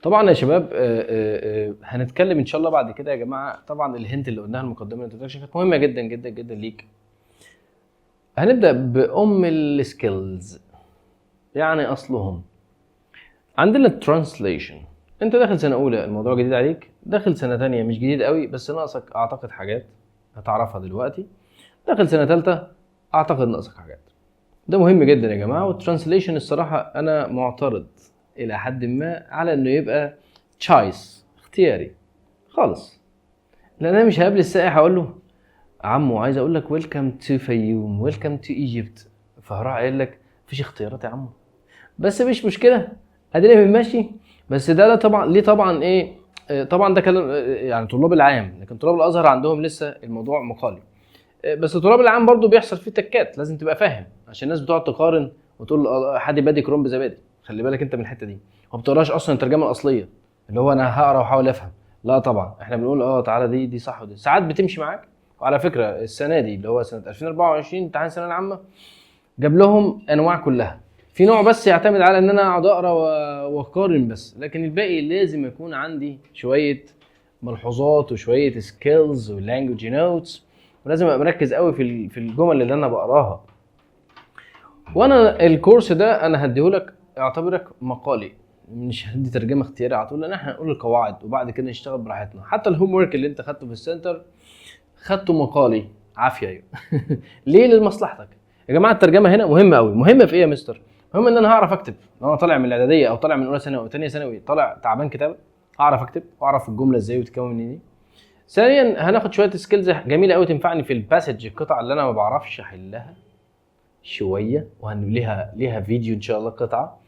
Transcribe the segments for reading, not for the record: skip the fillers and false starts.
طبعا يا شباب هنتكلم ان شاء الله بعد كده يا جماعه. طبعا الهنت اللي قلناها المقدمه الانترودكشن كانت مهمه جدا جدا جدا ليك. هنبدا بام السكيلز، يعني اصلهم. عندنا الترانسليشن. انت داخل سنه اولى، الموضوع جديد عليك. داخل سنه تانية مش جديد قوي، بس ناقصك اعتقد حاجات هتعرفها دلوقتي. داخل سنه ثالثه اعتقد ناقصك حاجات. ده مهم جدا يا جماعه. والترانسليشن الصراحه انا معترض الى حد ما على انه يبقى تشايس، اختياري خالص. لان انا مش هقابل السائح اقول له عمو عايز اقول لك ويلكم تو فيوم، ويلكم تو ايجيبت، فهراح قايل لك مفيش اختيارات يا عمو. بس مش مشكله، ادينا بنمشي. بس ده طبعا ليه؟ طبعا ايه؟ طبعا ده كلام يعني طلاب العام، لكن طلاب الازهر عندهم لسه الموضوع مقالي. بس طلاب العام برضو بيحصل فيه تكات، لازم تبقى فاهم، عشان الناس بتقعد تقارن وتقول حد بادي كروم بزبادي. خلي بالك انت من الحته دي. ما بتقراش اصلا الترجمه الاصليه، اللي هو انا هقرا واحاول افهم. لا طبعا احنا بنقول تعالى دي صح، ودي ساعات بتمشي معاك. وعلى فكره السنه دي اللي هو سنه 2024 امتحان الثانويه العامه جاب لهم انواع كلها. في نوع بس يعتمد على ان انا اقعد اقرا واقارن بس، لكن الباقي لازم يكون عندي شويه ملحوظات وشويه سكيلز ولانجوج نوتس، ولازم ابقى مركز قوي في الجمل اللي انا بقراها. وانا الكورس ده انا هديهولك اعتبرك مقالي، مش هدي ترجمه اختياري على طول، لان احنا هنقول القواعد وبعد كده نشتغل براحتنا. حتى الهوم ورك اللي انت خدته في السنتر خدته مقالي عافيه. ايوه ليه؟ لمصلحتك يا جماعه. الترجمه هنا مهمه قوي. مهمه في ايه يا مستر؟ مهم ان انا هعرف اكتب. لو انا طالع من الاعداديه او طالع من اولى ثانوي او ثانيه ثانوي طالع تعبان كتابه، اعرف اكتب واعرف الجمله ازاي وتتكون من ايه. ثانيا هناخد شويه سكيلز جميله قوي تنفعني في الباسج، القطع اللي انا ما بعرفش احلها شويه، ليها فيديو ان شاء الله قطعه.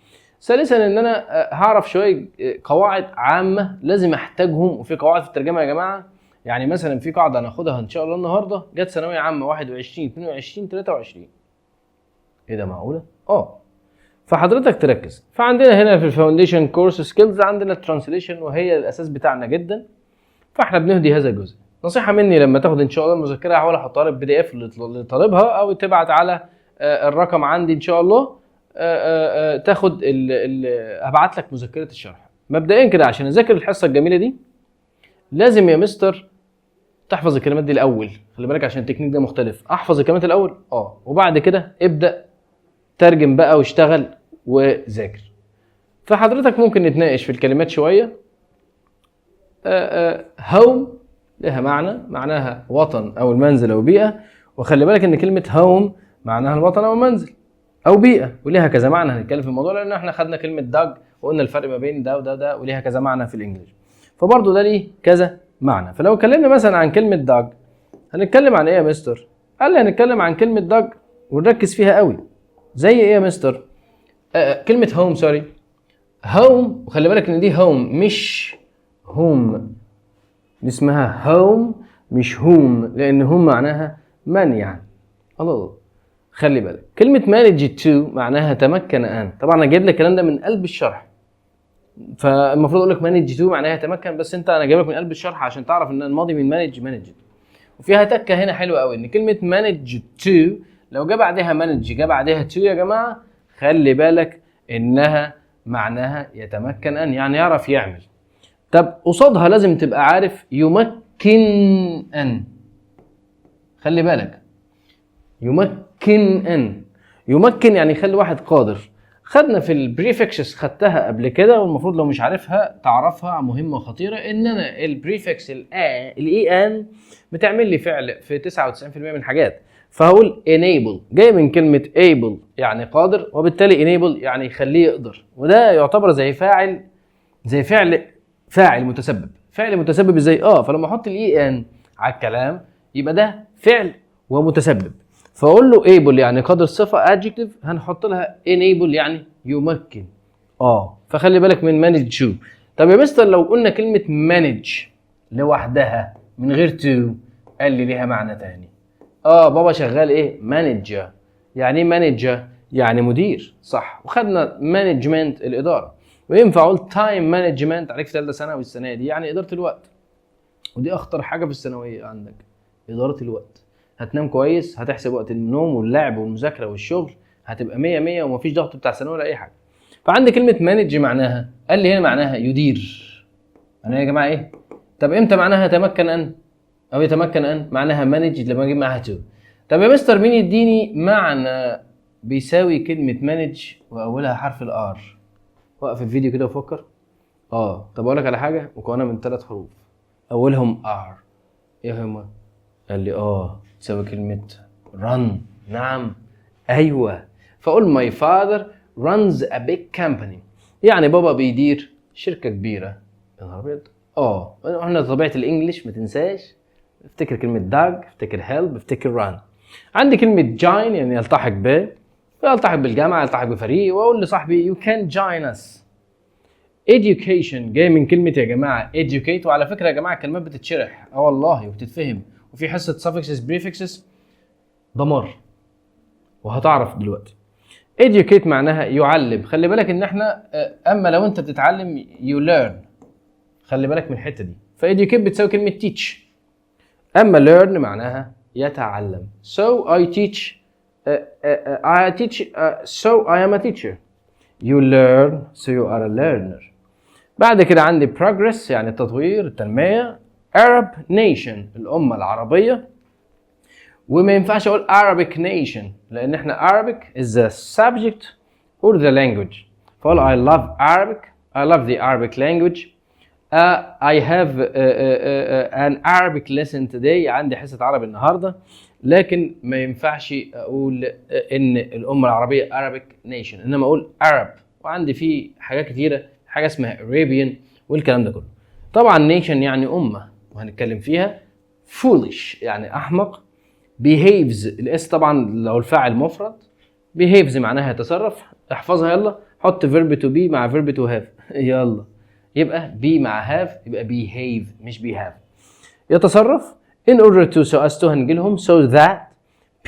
ثالثا ان انا هعرف شويه قواعد عامه لازم احتاجهم. وفي قواعد في الترجمه يا جماعه، يعني مثلا في قاعده هناخدها ان شاء الله النهارده جت ثانويه عامه 21 22 23. ايه ده معقوله؟ فحضرتك تركز. فعندنا هنا في الفاونديشن كورس سكيلز عندنا الترانسليشن، وهي الاساس بتاعنا جدا. فاحنا بنهدي هذا الجزء. نصيحه مني لما تاخد ان شاء الله المذكره، حاول احطها لك PDF لطالبها، او تبعت على الرقم عندي ان شاء الله. تاخد هبعت لك مذكره الشرح. مبدئيا كده عشان اذاكر الحصه الجميله دي لازم يا مستر تحفظ الكلمات دي الاول. خلي بالك عشان التكنيك ده مختلف. احفظ الكلمات الاول وبعد كده ابدا ترجم بقى واشتغل وذاكر. فحضرتك ممكن نتناقش في الكلمات شويه. هوم لها معناها وطن او المنزل او بيئه. وخلي بالك ان كلمه هوم معناها الوطن او المنزل او بيئه، وليها كذا معنى. هنتكلم في الموضوع لان احنا خدنا كلمه داج وقلنا الفرق ما بين ده وده ده، وليها كذا معنى في الانجليزي. فبرضه ده ليه كذا معنى. فلو اتكلمنا مثلا عن كلمه داج هنتكلم عن ايه يا مستر؟ قال لي هنتكلم عن كلمه داج ونركز فيها قوي. زي ايه يا مستر؟ كلمه هوم، سوري هوم. وخلي بالك ان دي هوم مش هوم، اسمها هوم مش هوم، لان هوم معناها من يعني. الله. خلي بالك كلمه manage to معناها تمكن ان. طبعا انا جايب لك الكلام ده من قلب الشرح، فالمفروض اقول لك manage to معناها يتمكن، بس انا جايبك من قلب الشرح عشان تعرف ان الماضي من manage. وفيها تكه هنا حلوه قوي، ان كلمه manage to لو جه بعدها manage جه بعدها to يا جماعه خلي بالك انها معناها يتمكن ان، يعني يعرف يعمل. طب قصادها لازم تبقى عارف يمكن ان. خلي بالك يمكن ان، يمكن يعني يخلي واحد قادر. خدنا في البريفكسز، خدتها قبل كده والمفروض لو مش عارفها تعرفها، مهمه وخطيره. ان انا البريفكس الاي ان بتعمل لي فعل في 99% من الحاجات. فهقول enable جاي من كلمه able يعني قادر، وبالتالي enable يعني يخليه يقدر. وده يعتبر زي فاعل متسبب. فعل متسبب ازاي؟ فلما احط الاي ان على الكلام يبقى ده فعل ومتسبب. فاقول له able يعني قادر، صفه adjective هنحط لها enable يعني يمكن. فخلي بالك من manage to. طب يا مستر لو قلنا كلمه manage لوحدها من غير to قال لي ليها معنى تاني. بابا شغال ايه؟ مانجر. يعني ايه مانجر؟ يعني مدير، صح. وخدنا مانجمنت الاداره. وينفع اقول تايم مانجمنت عليك في ثالثه ثانوي السنه دي، يعني اداره الوقت. ودي اخطر حاجه في الثانويه عندك، اداره الوقت. هتنام كويس، هتحسب وقت النوم واللعب والمذاكره والشغل، هتبقى 100 100 ومفيش ضغط بتاع ثانوي ولا اي حاجه. فعندي كلمه مانج معناها، قال لي هنا معناها يدير. انا يا جماعه ايه؟ طب امتى معناها يتمكن ان او يتمكن ان؟ معناها مانج لما اجيب معاها تو. طب يا مستر مين يديني معنى بيساوي كلمه مانج واولها حرف الار؟ وقف الفيديو كده وفكر. طب اقول لك على حاجه مكونه من 3 حروف اولهم ار. ايه هما؟ قال لي تساوي كلمه run. نعم ايوه. فاقول my father runs a big company، يعني بابا بيدير شركه كبيره. يا نهار ابيض. احنا طبيعه الانجليش ما تنساش، افتكر كلمه داج، افتكر هيلب، افتكر ران. عندي كلمه جاين يعني يلتحق ب، يلتحق بالجامعه، يلتحق بفريق، واقول لصاحبي you can join us. education جاي من كلمه يا جماعه educate، وعلى فكره يا جماعه الكلمات بتتشرح والله وبتتفهم، وفي حصه suffixes prefixes دمار وهتعرف دلوقتي. educate معناها يعلم. خلي بالك ان احنا اما لو انت بتتعلم you learn، خلي بالك من الحته دي. فeducate بتساوي كلمه teach، اما learn معناها يتعلم. so I teach so I am a teacher. you learn so you are a learner. بعد كده عندي progress يعني التطوير، التنميه. Arab nation الامه العربيه، وما ينفعش اقول Arabic nation لان احنا Arabic is the subject or the language. فاقول I love Arabic، I love the Arabic language. I have an Arabic lesson today، عندي حصة عربي النهاردة. لكن ما ينفعش أقول إن الأمة العربية Arabic nation، إنما أقول Arab. وعندي فيه حاجات كتيرة، حاجة اسمها Arabian والكلام ده كله. طبعا nation يعني أمة وهنتكلم فيها. foolish يعني أحمق. behaves الاس طبعا لو الفاعل مفرد، behaves معناها يتصرف. احفظها يلا، حط verb to be مع verb to have يلا، يبقى be مع have يبقى behave مش behave. يتصرف in order to so as to هنجيلهم so that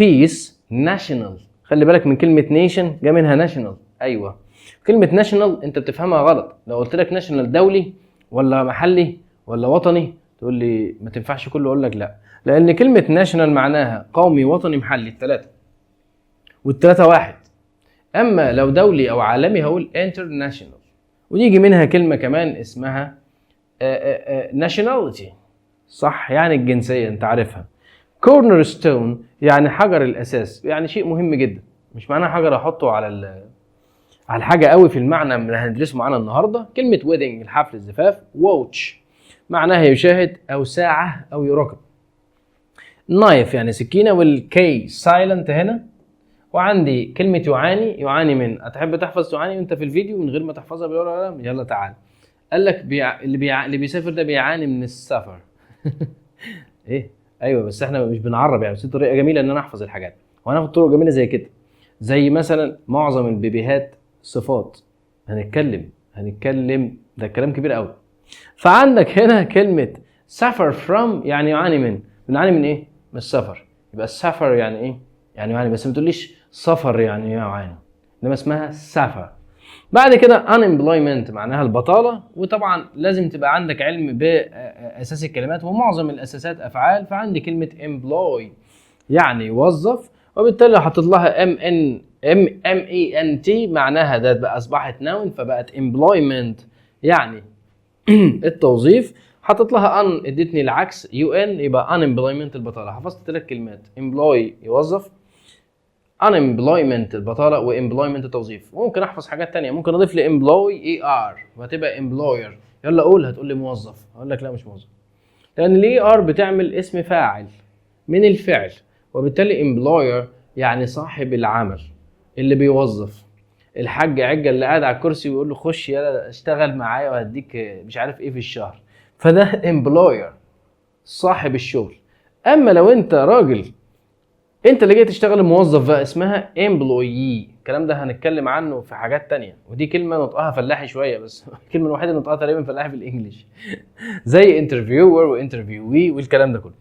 peace national. خلي بالك من كلمة nation جا منها national. أيوة كلمة national أنت بتفهمها غلط. لو قلت لك national دولي ولا محلي ولا وطني تقول لي ما تنفعش كله، أقول لك لا، لأن كلمة national معناها قومي وطني محلي الثلاثة، والثلاثة واحد. أما لو دولي أو عالمي هقول international. ويجي منها كلمة كمان اسمها nationality، صح يعني الجنسية انت عارفها. cornerstone يعني حجر الأساس، يعني شيء مهم جدا. مش معناها حجر احطه على الحاجة قوي في المعنى اللي هندرسه معانا النهاردة. كلمة wedding الحفل الزفاف. watch معناها يشاهد أو ساعة أو يراقب. knife يعني سكينة، والكي silent هنا. وعندي كلمة يعاني من. هتحب تحفظ تعاني وانت في الفيديو من غير ما تحفظها بالورقة والقلم؟ يلا تعال. قال لك اللي بيسافر ده بيعاني من السفر. ايه ايوه، بس احنا مش بنعرب يعني، بس دي طريقة جميلة ان انا احفظ الحاجات. وهناخد طرق جميلة زي كده، زي مثلا معظم البيبيهات صفات. هنتكلم ده كلام كبير قوي. فعندك هنا كلمة suffer from يعني يعاني من. بنعاني من ايه؟ من السفر. يبقى السفر يعني ايه؟ يعني يعاني. بس ما تقوليش سفر يعني يعاني، انما اسمها سفر. بعد كده unemployment معناها البطالة. وطبعا لازم تبقى عندك علم بأساس الكلمات، ومعظم الأساسات أفعال. فعندي كلمة employ يعني يوظف، وبالتالي لو حطيت لها M-E-N-T معناها ده بقى أصبحت noun فبقت employment يعني التوظيف. حطيت لها ان ادتني العكس UN يبقى unemployment البطالة. حفظت 3 كلمات: employ يوظف، unemployment البطالة، وemployment التوظيف. ممكن احفظ حاجات تانية، ممكن اضيف لي employ ER وهتبقى employer. يلا قول. هتقول لي موظف، اقول لك لا مش موظف، لان ال ER بتعمل اسم فاعل من الفعل، وبالتالي employer يعني صاحب العمل اللي بيوظف. الحاج عجة اللي قاعد على الكرسي ويقول له خش يلا اشتغل معايا وهديك مش عارف ايه في الشهر، فده employer صاحب الشغل. اما لو انت راجل انت اللي جاي تشتغل موظف بقى اسمها employee. الكلام ده هنتكلم عنه في حاجات تانية، ودي كلمة نطقها فلاحي شوية، بس الكلمة الوحيدة اللي نطقها تقريبا فلاحي في الانجليش. زي interviewer وinterviewee والكلام ده كله،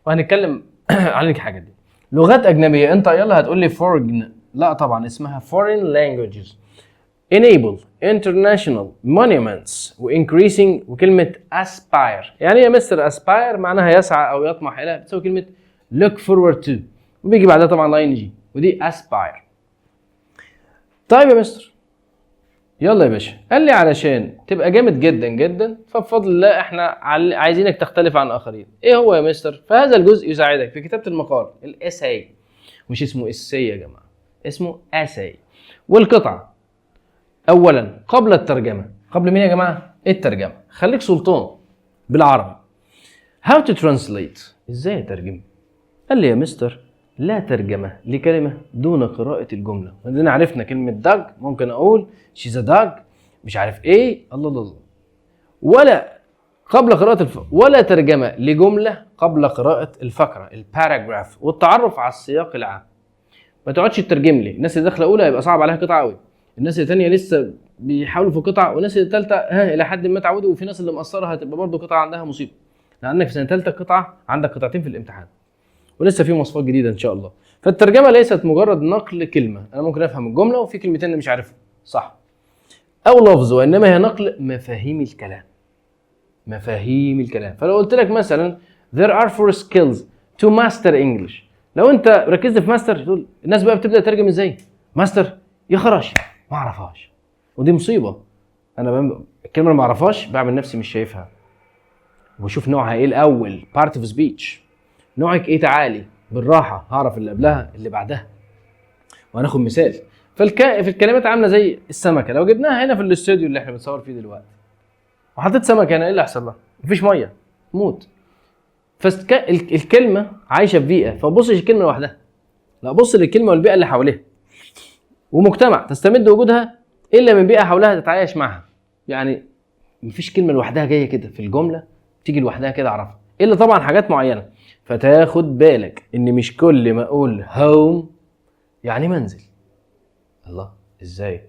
وهنتكلم عن الحاجات دي. لغات اجنبية انت يلا هتقول لي foreign، لا طبعا اسمها foreign languages. enable international monuments وincreasing. وكلمة aspire يعني يا مستر aspire معناها يسعى او يطمح الى، بتساوي كلمة look forward to، وبيجي بعدها طبعا ing ودي aspire. طيب يا مستر يلا يا باشا. قال لي علشان تبقى جامد جدا جدا فبفضل الله احنا عايزينك تختلف عن الاخرين. ايه هو يا مستر؟ فهذا الجزء يساعدك في كتابه المقال، الاساي. مش اسمه اساي يا جماعه، اسمه اساي. والقطعه اولا قبل الترجمه. قبل مين يا جماعه؟ الترجمه. خليك سلطان بالعربي. How to translate. ازاي اترجم؟ قال لي يا مستر لا ترجمة لكلمة دون قراءة الجملة. عندنا عرفنا كلمة داج، ممكن اقول she's a dog، مش عارف ايه، الله الله الله. ولا قبل قراءة ولا ترجمة لجملة قبل قراءة الفقرة، الباراجراف، والتعرف على السياق العام. ما تقعدش تترجم لي. الناس اللي داخله اولى هيبقى صعب عليها قطعة قوي، الناس الثانيه لسه بيحاولوا في قطعة، والناس الثالثه الى حد ما اتعودوا، وفي ناس اللي مقصره هتبقى برضه قطعة عندها مصيبة، لانك في سنة ثالثه قطعة عندك قطعتين في الامتحان، ولسه في مواصفات جديده ان شاء الله. فالترجمه ليست مجرد نقل كلمه، انا ممكن افهم الجمله وفي كلمتين اللي مش عارفهم صح او لفظ، وانما هي نقل مفاهيم الكلام. مفاهيم الكلام. فلو قلت لك مثلا there are 4 skills to master English، لو انت ركزت في ماستر تقول الناس بقى بتبدا تترجم ازاي؟ ماستر يا خراش ما اعرفهاش، ودي مصيبه. انا الكلمه اللي ما اعرفهاش بعمل نفسي مش شايفها، وبشوف نوعها ايه الاول، part of speech. نوعك ايه؟ تعالي بالراحه، هعرف اللي قبلها اللي بعدها. وهناخد مثال. في الكلمات عامله زي السمكه، لو جبناها هنا في الاستوديو اللي احنا بنصور فيه دلوقتي وحطيت سمكه هنا، ايه اللي هيحصل لها؟ مفيش ميه، تموت. فالكلمه عايشه في بيئه، فبصش الكلمه لوحدها، لا بص للكلمه والبيئه اللي حواليها. ومجتمع تستمد وجودها الا من بيئه حولها تتعايش معها. يعني مفيش كلمه لوحدها جايه كده في الجمله تيجي لوحدها كده اعرفها، الا طبعا حاجات معينه. فتاخد بالك ان مش كل ما اقول هوم يعني منزل. الله، ازاي؟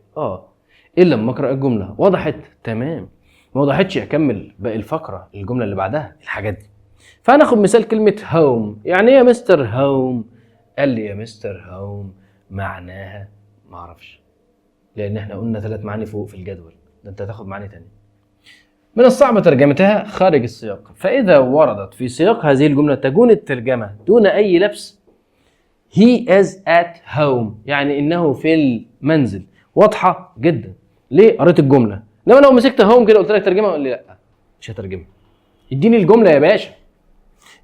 الا لما اقرا الجمله وضحت تمام، ما وضحتش اكمل باقي الفقره، الجمله اللي بعدها، الحاجات دي. فهناخد مثال كلمه هوم. يعني ايه يا مستر هوم؟ قال لي يا مستر هوم معناها ما اعرفش، لان احنا قلنا 3 معاني فوق في الجدول ده، انت هتاخد معاني تانية. من الصعب ترجمتها خارج السياق، فإذا وردت في سياق هذه الجملة تكون الترجمة دون أي لبس. He is at home، يعني إنه في المنزل. واضحة جدا. ليه؟ قريت الجملة. لما لو مسكت home كده قلت لك ترجمة، قول لي لا مش هترجمها، اديني الجملة يا باشا.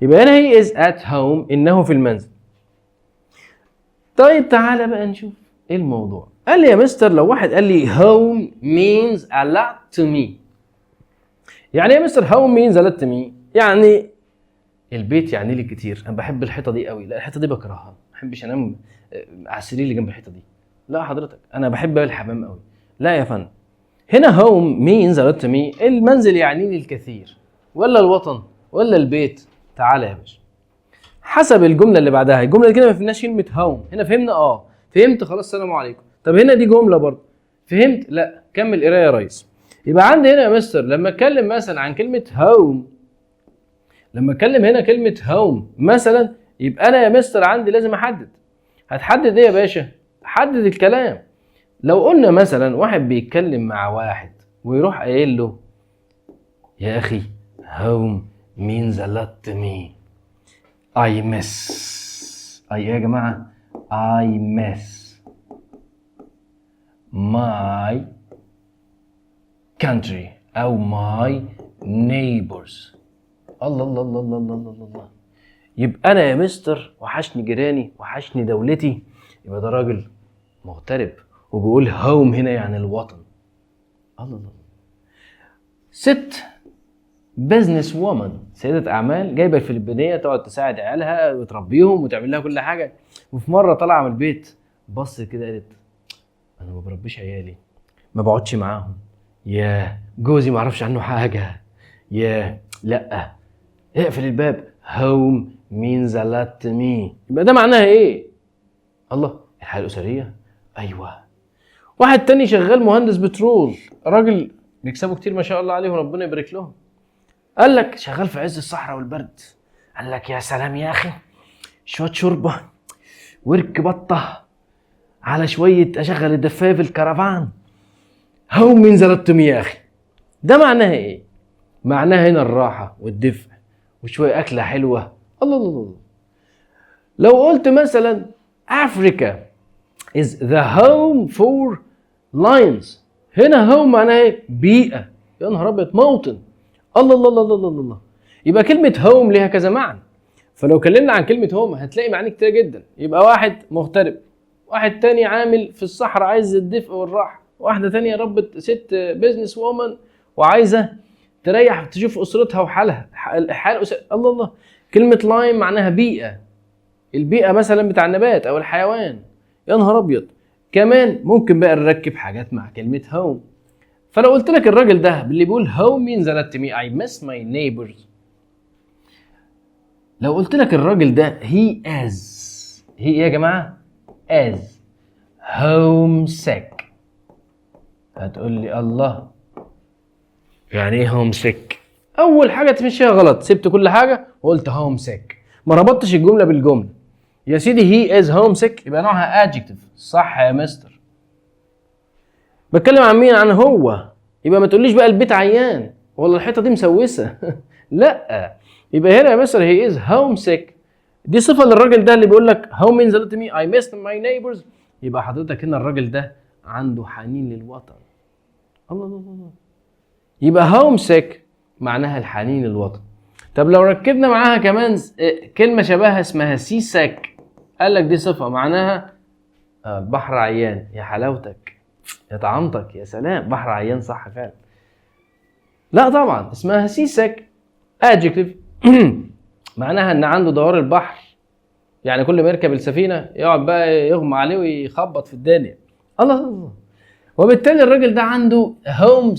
يبقى هنا he is at home، إنه في المنزل. طيب تعالى بقى نشوف إيه الموضوع. قال لي يا مستر لو واحد قال لي home means a lot to me. يعني يا مستر هاو means a lot to me، يعني البيت يعني لي كتير. انا بحب الحيطه دي قوي، لا الحيطه دي بكرهها، ما بحبش انام على السرير اللي جنب الحيطه دي. لا حضرتك انا بحب الحمام قوي. لا يا فندم، هنا هوم means a lot to me، المنزل يعني لي الكثير، ولا الوطن، ولا البيت. تعالى يا باشا حسب الجمله اللي بعدها. الجمله دي كده ما فهمناش كلمه هوم. هنا فهمنا فهمت خلاص السلام عليكم. طب هنا دي جمله برضه فهمت؟ لا كمل قرايه يا ريس. يبقى عندي هنا يا مستر لما اتكلم مثلا عن كلمه هوم، لما اتكلم هنا كلمه هوم مثلا، يبقى انا يا مستر عندي لازم احدد. هتحدد ايه يا باشا؟ حدد الكلام. لو قلنا مثلا واحد بيتكلم مع واحد ويروح قايل له يا اخي هوم means a lot to me، I miss، ايه يا جماعه؟ I miss my country او my neighbors. الله الله الله الله الله الله الله. يبقى انا يا مستر وحشني جيراني، وحشني دولتي. يبقى ده راجل مغترب وبيقول هوم هنا يعني الوطن. الله الله. ست بزنس وومن، سيدة اعمال جايبه الفلبينيه تقعد تساعد عيالها وتربيهم وتعمل لها كل حاجه. وفي مره طالعه من البيت بص كده قالت انا ما بربيش عيالي، ما بقعدش معاهم، يا جوزي ما اعرفش عنه حاجه، يا لا اقفل الباب. home means a lot to me. يبقى ده معناها ايه؟ الله، الحياه الاسريه. ايوه. واحد تاني شغال مهندس بترول، راجل بيكسبوا كتير ما شاء الله عليه وربنا يبارك لهم. قال لك شغال في عز الصحراء والبرد، قال لك يا سلام يا اخي شويه شوربه ورك بطه على شويه اشغل الدفايه في الكرفان. home means a lot to me يا اخي. ده معناها ايه؟ معناها هنا الراحه والدفء وشويه اكله حلوه. الله الله الله. لو قلت مثلا Africa is the home for lions، هنا هوم معناها ايه؟ بيئة. يا نهار ابيض، موطن. الله الله الله الله الله الله. يبقى كلمة هوم ليها كذا معنى. فلو كلمنا عن كلمة هوم هتلاقي معاني كتير جدا. يبقى واحد مغترب، واحد تاني عامل في الصحراء عايز الدفء والراحة، واحدة تانية ربت ست بيزنس وومن وعايزة تريح تشوف أسرتها وحالها حال الله الله. كلمة لايم معناها بيئة، البيئة مثلا بتاع النبات أو الحيوان. يا نهار أبيض. كمان ممكن بقى نركب حاجات مع كلمة هوم. فلو قلت لك الراجل ده اللي بيقول home means that to me I miss my neighbors. لو قلت لك الراجل ده he ايه يا جماعة؟ as homesick، هتقول لي الله يعني ايه homesick؟ اول حاجة تمشيها غلط، سبت كل حاجة وقلت homesick، ما ربطتش الجملة بالجملة. يا سيدي he is homesick يبقى نوعها adjective. صح يا مستر. بتكلم عن مين؟ عن هو. يبقى ما تقوليش بقى البيت عيان ولا الحيطة دي مسوسة. لا، يبقى هنا يا مستر he is homesick دي صفة للراجل ده اللي بيقول لك home means to me I miss my neighbors. يبقى حضرتك هنا الراجل ده عنده حنين للوطن. الله الله الله. يبقى homesick معناها الحنين للوطن. طب لو ركبنا معاها كمان كلمة شبهها اسمها seasick، قال لك دي صفة معناها البحر عيان. يا حلاوتك يا طعمتك يا سلام، بحر عيان صح فعلا. لا طبعا اسمها seasick adjective. معناها ان عنده دوار البحر، يعني كل ما يركب السفينة يقعد بقى يغمى عليه ويخبط في الدنيا. الله الله. وبالتالي الراجل ده عنده home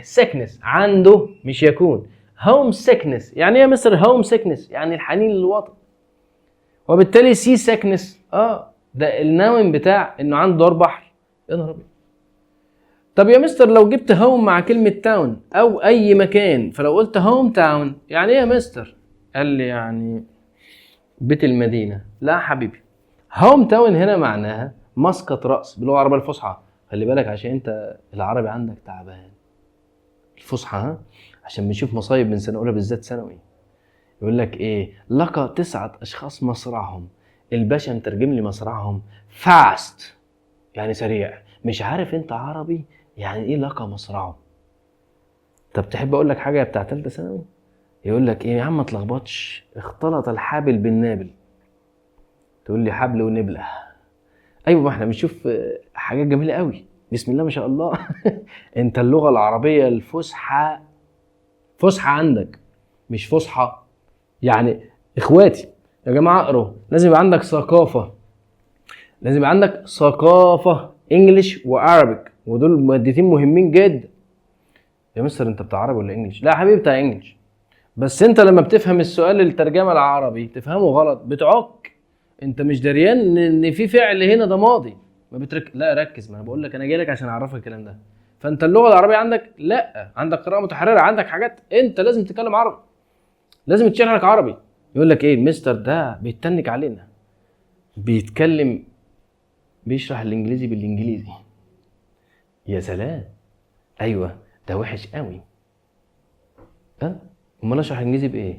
sickness، عنده مش يكون home sickness. يعني ايه يا مستر home sickness؟ يعني الحنين للوطن. وبالتالي sea sickness ده الناون بتاع انه عنده دوار بحر. يا نهار ابيض. طب يا مستر لو جبت هوم مع كلمة تاون او اي مكان، فلو قلت هوم تاون يعني ايه يا مستر؟ قال لي يعني بيت المدينة. لا حبيبي، هوم تاون هنا معناها مسقط رأس باللغة العربية الفصحى. خلي بالك عشان انت العربي عندك تعبان. الفصحى عشان بنشوف مصايب من سنة اولى بالذات ثانوي. يقول لك ايه؟ لقى 9 اشخاص مصرعهم. الباشا مترجم لي مصرعهم فاست يعني سريع. مش عارف انت عربي يعني ايه لقى مصرعه؟ طب تحب اقول لك حاجه بتاع ثالثه ثانوي؟ يقول لك ايه يا عم ما تلخبطش، اختلط الحابل بالنابل. تقول لي حبل ونبله. ايوه ما احنا بنشوف حاجات جميله قوي بسم الله ما شاء الله. انت اللغه العربيه الفصحى فصحى عندك مش فصحى. يعني اخواتي يا جماعه اقروا، لازم يبقى عندك ثقافه، لازم يبقى عندك ثقافه انجليش وعربيك، ودول مادتين مهمين جدا. يا مستر انت بتاع عربي ولا انجليش؟ لا يا حبيبي بتاع انجليش. بس انت لما بتفهم السؤال الترجمه العربي تفهمه غلط، بتعك. انت مش دريان ان في فعل هنا ده ماضي. ما لا ركز، ما انا بقول لك انا جاي لك عشان اعرفك الكلام ده. فانت اللغه العربيه عندك لا، عندك قراءه متحرره، عندك حاجات انت لازم تتكلم عربي، لازم تشرح لك عربي. يقول لك ايه المستر ده بيتنك علينا، بيتكلم بيشرح الانجليزي بالانجليزي. يا سلام، ايوه ده وحش قوي. امال اشرح الانجليزي بايه؟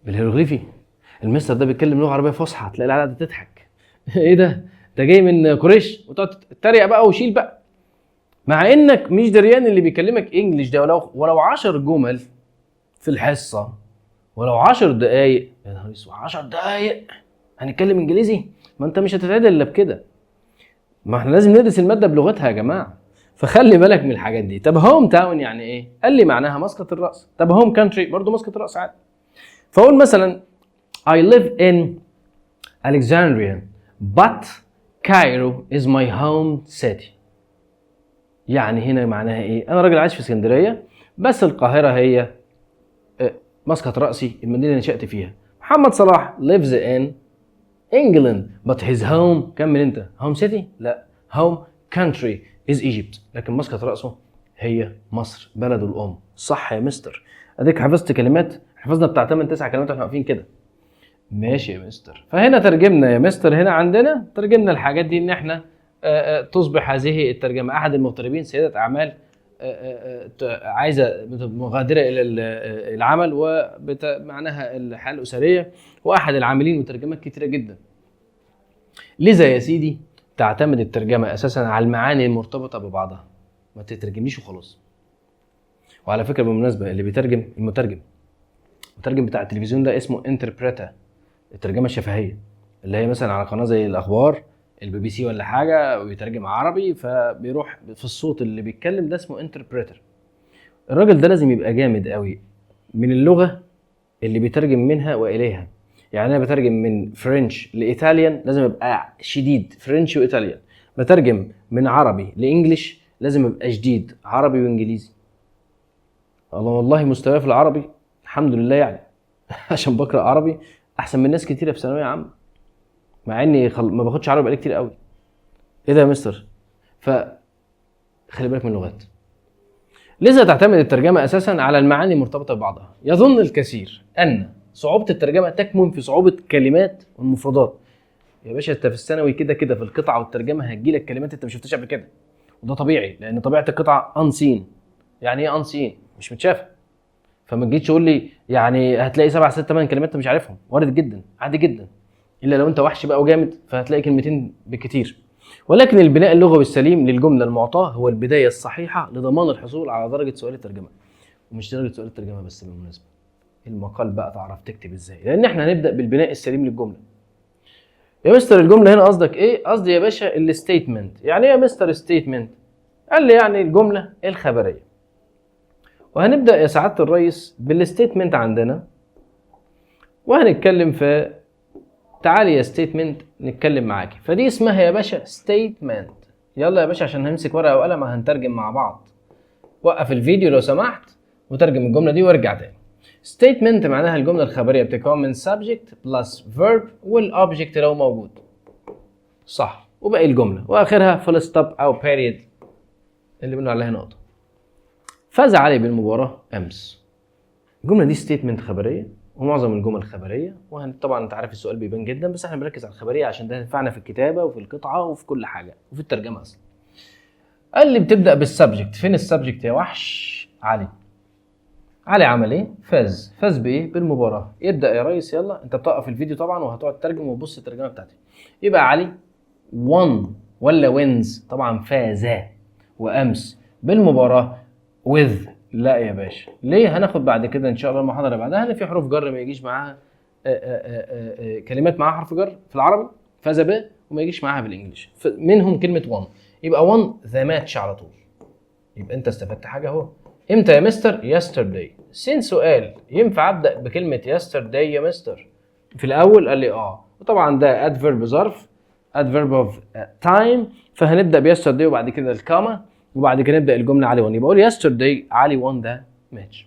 بالهيروغليفي. المستر ده بيتكلم لغه عربيه فصحى، تلاقي العيال تضحك. ايه ده جاي من قريش، وتقعد تتريق بقى وشيل بقى، مع انك مش دريان اللي بيكلمك انجليش ده ولو 10 جمل في الحصه، ولو 10 دقايق. يا نهار اسود، 10 دقايق هنتكلم انجليزي؟ ما انت مش هتتعدل الا بكده. ما احنا لازم ندرس الماده بلغتها يا جماعه، فخلي بالك من الحاجات دي. طب هوم تاون يعني ايه؟ قال لي معناها مسقط الراس. طب هوم كانتري برضو مسقط الراس عادي. فاقول مثلا I live in Alexandria but Cairo is my home city. يعني هنا معناها ايه؟ انا راجل عايش في اسكندريه بس القاهره هي مسقط راسي، المدينه اللي نشأت فيها. محمد صلاح lives in England but his home، كمل انت، home city؟ لا، home country is Egypt، لكن مسقط راسه هي مصر بلده الام. صح يا مستر، اديك حفظت كلمات، حفظنا بتاع 8 9 كلمات واحنا واقفين كده. ماشي يا مستر. فهنا ترجمنا يا مستر، هنا عندنا ترجمنا الحاجات دي ان احنا تصبح هذه الترجمه احد المغتربين سيده اعمال عايزه مغادره الى العمل ومعناها الحياه الاسريه، واحد العاملين، وترجمات كتيره جدا. لذا يا سيدي تعتمد الترجمه اساسا على المعاني المرتبطه ببعضها. ما تترجمليش وخلاص. وعلى فكره بالمناسبه اللي بيترجم المترجم بتاع التلفزيون ده اسمه انتربريتا، الترجمه الشفهيه، اللي هي مثلا على قناه زي الاخبار الBBC ولا حاجه وبيترجم عربي، فبيروح في الصوت اللي بيتكلم ده اسمه انتربريتر. الراجل ده لازم يبقى جامد قوي من اللغه اللي بيترجم منها واليها. يعني انا بترجم من فرنش لايطاليان لازم ابقى شديد فرنش وايطاليان، بترجم من عربي لانجليش لازم ابقى شديد عربي وانجليزي. الله والله مستواي في العربي الحمد لله يعني عشان بقرا عربي احسن من ناس كتيره في ثانويه عامه، مع اني ما باخدش عربي بقالي كتير قوي. ايه ده يا مستر؟ خلي بالك من اللغات. لذا تعتمد الترجمه اساسا على المعاني المرتبطه ببعضها. يظن الكثير ان صعوبه الترجمه تكمن في صعوبه كلمات والمفردات. يا باشا انت في الثانوي كده كده في القطعه والترجمه هتجيلك كلمات انت ما شفتهاش قبل كده، وده طبيعي لان طبيعه القطعه انسين. يعني ايه انسين؟ مش متشافه. فما تجيش تقول لي يعني هتلاقي 7 6 8 كلمات انت مش عارفهم، وارد جدا عادي جدا، الا لو انت وحش بقى وجامد فهتلاقي كلمتين بالكتير. ولكن البناء اللغوي السليم للجمله المعطاه هو البدايه الصحيحه لضمان الحصول على درجه سؤال الترجمه. ومش درجه سؤال الترجمه بس بالمناسبه، المقال بقى تعرف تكتب ازاي، لان احنا هنبدا بالبناء السليم للجمله. يا مستر الجمله هنا قصدك ايه؟ قصدي يا باشا الستيتمنت. يعني ايه يا مستر ستيتمنت؟ قال لي يعني الجمله الخبريه. وهنبدا يا سعاده الرئيس بالستيتمنت عندنا، وهنتكلم في تعالي يا ستيتمنت نتكلم معاكي. فدي اسمها يا باشا ستيتمنت. يلا يا باشا عشان همسك ورقه وقلم هنترجم مع بعض. وقف الفيديو لو سمحت وترجم الجمله دي وارجع تاني. statement معناها الجمله الخبريه بتتكون من subject plus verb والobject لو موجود صح، وباقي الجمله واخرها full stop او period اللي بنقول عليها نقطه. فاز علي بالمباراه امس. الجمله دي statement خبريه، ومعظم الجمل خبريه، وطبعا انت عارف السؤال بيبان جدا بس احنا بنركز على الخبريه عشان ده ينفعنا في الكتابه وفي القطعه وفي كل حاجه وفي الترجمه اصلا. قال لي بتبدا بالسبجكت. فين السبجكت يا وحش؟ علي. علي عمل ايه؟ فاز بايه؟ بالمباراه. يبدا يا ريس. يلا انت بتوقف الفيديو طبعا وهتقعد تترجم وتبص الترجمه بتاعتي. يبقى علي won ولا wins؟ طبعا فاز وامس بالمباراه with. لا يا باشا ليه؟ هناخد بعد كده ان شاء الله المحاضره بعدها ان في حروف جر ما يجيش معاها كلمات معاها حرف جر في العربي فاز ب وما يجيش معاها بالانجليزي، منهم كلمه won. يبقى won ذا ماتش على طول. يبقى انت استفدت حاجه اهو. امتى يا مستر؟ yesterday. سين سؤال ينفع ابدا بكلمه yesterday يا مستر في الاول؟ قال لي وطبعا ده adverb ظرف adverb of time، فهنبدا ب yesterday وبعد كده الكاما وبعد كده نبدا الجمله علي won. يبقى اقول yesterday علي won ده ماتش.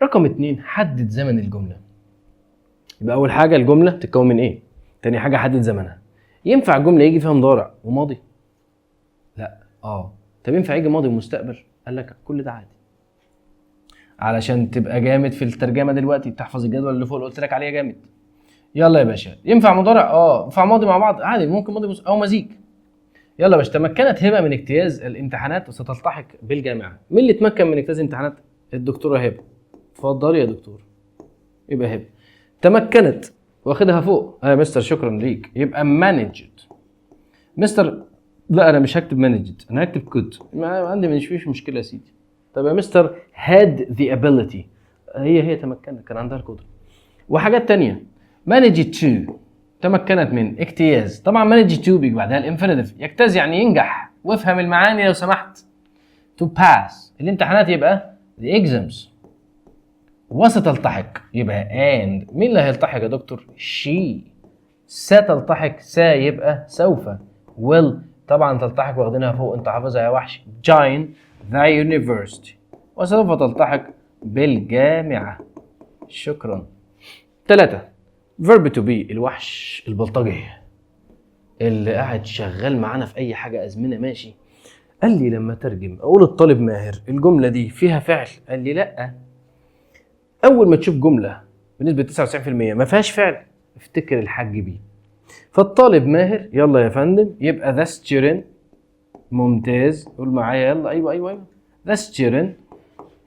رقم 2 حدد زمن الجمله. يبقى اول حاجه الجمله تتكون من ايه؟ تاني حاجه حدد زمنها. ينفع الجمله يجي فيها مضارع وماضي؟ لا. طب ينفع يجي ماضي ومستقبل؟ قال لك كل ده عادي علشان تبقى جامد في الترجمه دلوقتي، تحفظ الجدول اللي فوق اللي قلت لك عليه جامد. يلا يا باشا ينفع مضارع ينفع ماضي مع بعض عادي، ممكن ماضي او مزيج. يلا يا باشا. تمكنت هبه من اجتياز الامتحانات وستلتحق بالجامعه. مين اللي تمكن من اجتياز الامتحانات؟ الدكتوره هبه. اتفضلي يا دكتور. يبقى هبه تمكنت واخدها فوق. يا مستر شكرا ليك. يبقى managed. مستر لا انا مش هكتب managed، انا هكتب could. ما عندي مش فيش مشكله يا سيدي. طب يا مستر had the ability. هي تمكنت كان عندها القدره. وحاجات تانية managed to تمكنت من اجتياز. طبعا managed to بيجي بعدها الانفينيتيف. يجتاز يعني ينجح. وافهم المعاني لو سمحت. to pass الامتحانات يبقى the exams. وستلتحق يبقى and. مين اللي هيلتحق يا دكتور؟ she. ستلتحق يبقى سوف. will طبعا تلتحق واخدينها فوق انت حافظها يا وحش. join the university. وسوف تلتحق بالجامعة. شكرا. 3 verb to be الوحش البلطجي اللي قاعد شغال معانا في اي حاجة ازمنة ماشي. قال لي لما ترجم اقول الطالب ماهر الجملة دي فيها فعل؟ قال لي لا. اول ما تشوف جملة بنسبة 99% ما فيهاش فعل افتكر الحاج بيه. فالطالب ماهر يلا يا فندم يبقى the student. ممتاز. قول معايا يلا. ايوه the student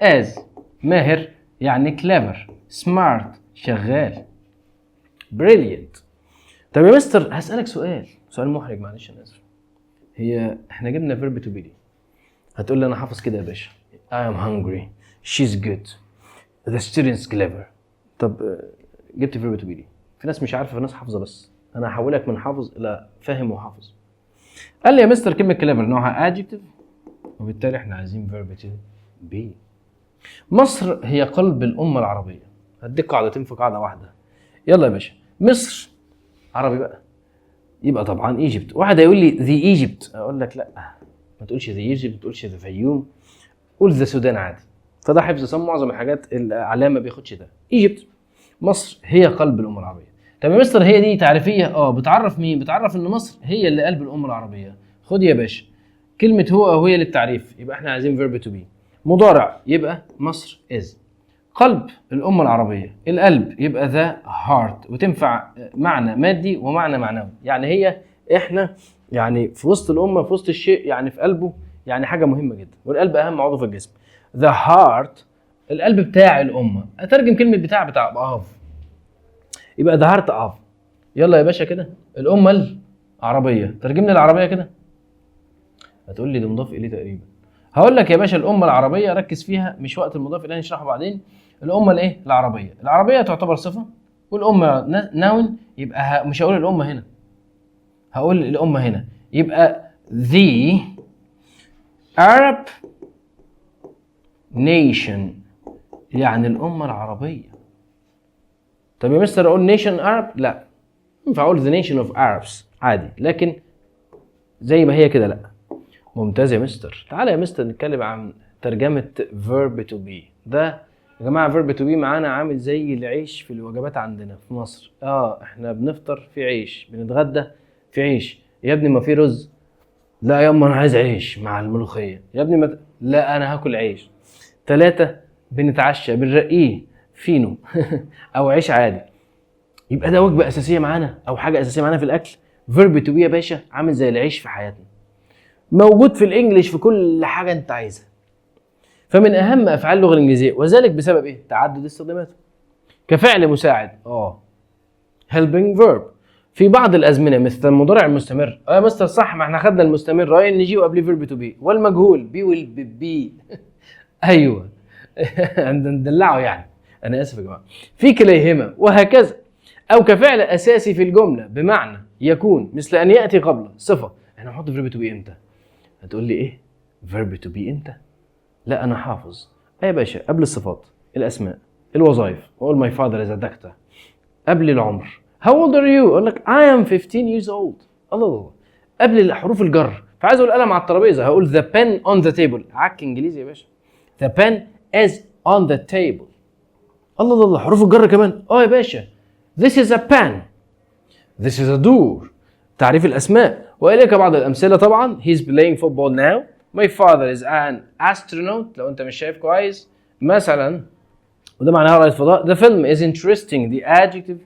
as. ماهر يعني clever smart شغال brilliant. طب يا مستر هسألك سؤال محرج معلش انا اسف. هي احنا جبنا verb to be دي هتقول لي انا حافظ كده يا باشا. I am hungry. She's good. The student's clever. طب جبت فيرب تو بي دي. في ناس مش عارفه، في ناس حافظه، بس انا هحولك من حافظ الى فاهم وحافظ. قال لي يا مستر كلمه كليفر نوعها adjective، وبالتالي احنا عايزين فيرب تو بي. مصر هي قلب الامه العربيه. هديك قاعدتين في قاعده واحده. يلا يا باشا، مصر عربي بقى، يبقى طبعا ايجيبت. واحد هيقول لي ذا ايجيبت، اقول لك لا، ما تقولش ذا ايجيبت، ما تقولش ذا فيوم، قول ذا السودان عادي. فده حفظ صم، معظم الحاجات الاعلام ما بياخدش ده. ايجيبت، مصر هي قلب الامه العربيه. طب يا مستر هي دي تعريفيه؟ بتعرف مين؟ بتعرف ان مصر هي اللي قلب الامه العربيه. خد يا باشا كلمه هو او هي للتعريف، يبقى احنا عايزين فيرب تو بي. مضارع يبقى مصر از. قلب الامه العربيه، القلب يبقى ذا هارت، وتنفع معنى مادي ومعنى معنوي. يعني هي احنا يعني في وسط الامه، في وسط الشيء، يعني في قلبه، يعني حاجه مهمه جدا. والقلب اهم عضو في الجسم. ذا هارت القلب بتاع الامه. اترجم كلمه بتاع باف، يبقى ذا هارت اوف. يلا يا باشا كده الامه العربيه، ترجم لي العربيه كده. هتقول لي ده مضاف اليه تقريبا. هقول لك يا باشا الامه العربيه، ركز فيها، مش وقت المضاف اليه نشرحه بعدين. الامه الايه؟ العربيه. العربيه تعتبر صفه، والامه ناون، يبقى مش هقول الامه هنا، هقول الامه هنا، يبقى the Arab nation، يعني الامه العربيه. طب يا مستر اقول nation Arab؟ لا، ينفع اقول the nation of Arabs عادي، لكن زي ما هي كده لا. ممتاز يا مستر. تعالى يا مستر نتكلم عن ترجمة verb to be. ده يا جماعة verb to be معانا عامل زي العيش في الوجبات عندنا في مصر. احنا بنفطر في عيش، بنتغدى في عيش. يا ابني ما في رز؟ لا ياما انا عايز عيش مع الملوخية. يا ابني لا انا هاكل عيش. 3 بنتعشى بنرقيه فينو او عيش عادي. يبقى ده وجبة اساسية معانا او حاجة اساسية معانا في الاكل. verb to be يا باشا عامل زي العيش في حياتنا، موجود في الانجليش في كل حاجه انت عايزها. فمن اهم افعال اللغه الانجليزيه، وذلك بسبب ايه؟ تعدد استخداماته. كفعل مساعد helping verb في بعض الازمنه مثل المضارع المستمر. يا مستر صح، ما احنا خدنا المستمر اي ان جي وقبليه فيرب تو بي، والمجهول بي والبي ايوه ندلعه يعني، انا اسف يا جماعه. في كليهما وهكذا. او كفعل اساسي في الجمله بمعنى يكون، مثل ان ياتي قبل صفه. احنا هنحط فيرب تو بي امتى؟ هتقول لي ايه فيرب تو بي امتى؟ لا انا حافظ. يا باشا قبل الصفات، الاسماء، الوظائف، اقول ماي فاذر از ا دكتور. قبل العمر، هاو اولد ار يو؟ اقول لك اي ام 15 years old. الله. قبل حروف الجر، فعايز اقول القلم على الترابيزه، هقول ذا بن اون ذا تيبل. عك انجليزي يا باشا. ذا بن از اون ذا تيبل. الله. حروف الجر كمان يا باشا. this is a pen. this is a door. تعريف الاسماء واليك بعض الامثله طبعا. he's playing football now. my father is an astronaut لو انت مش شايف كويس مثلا، وده معناها رائد فضاء. the film is interesting. the adjective.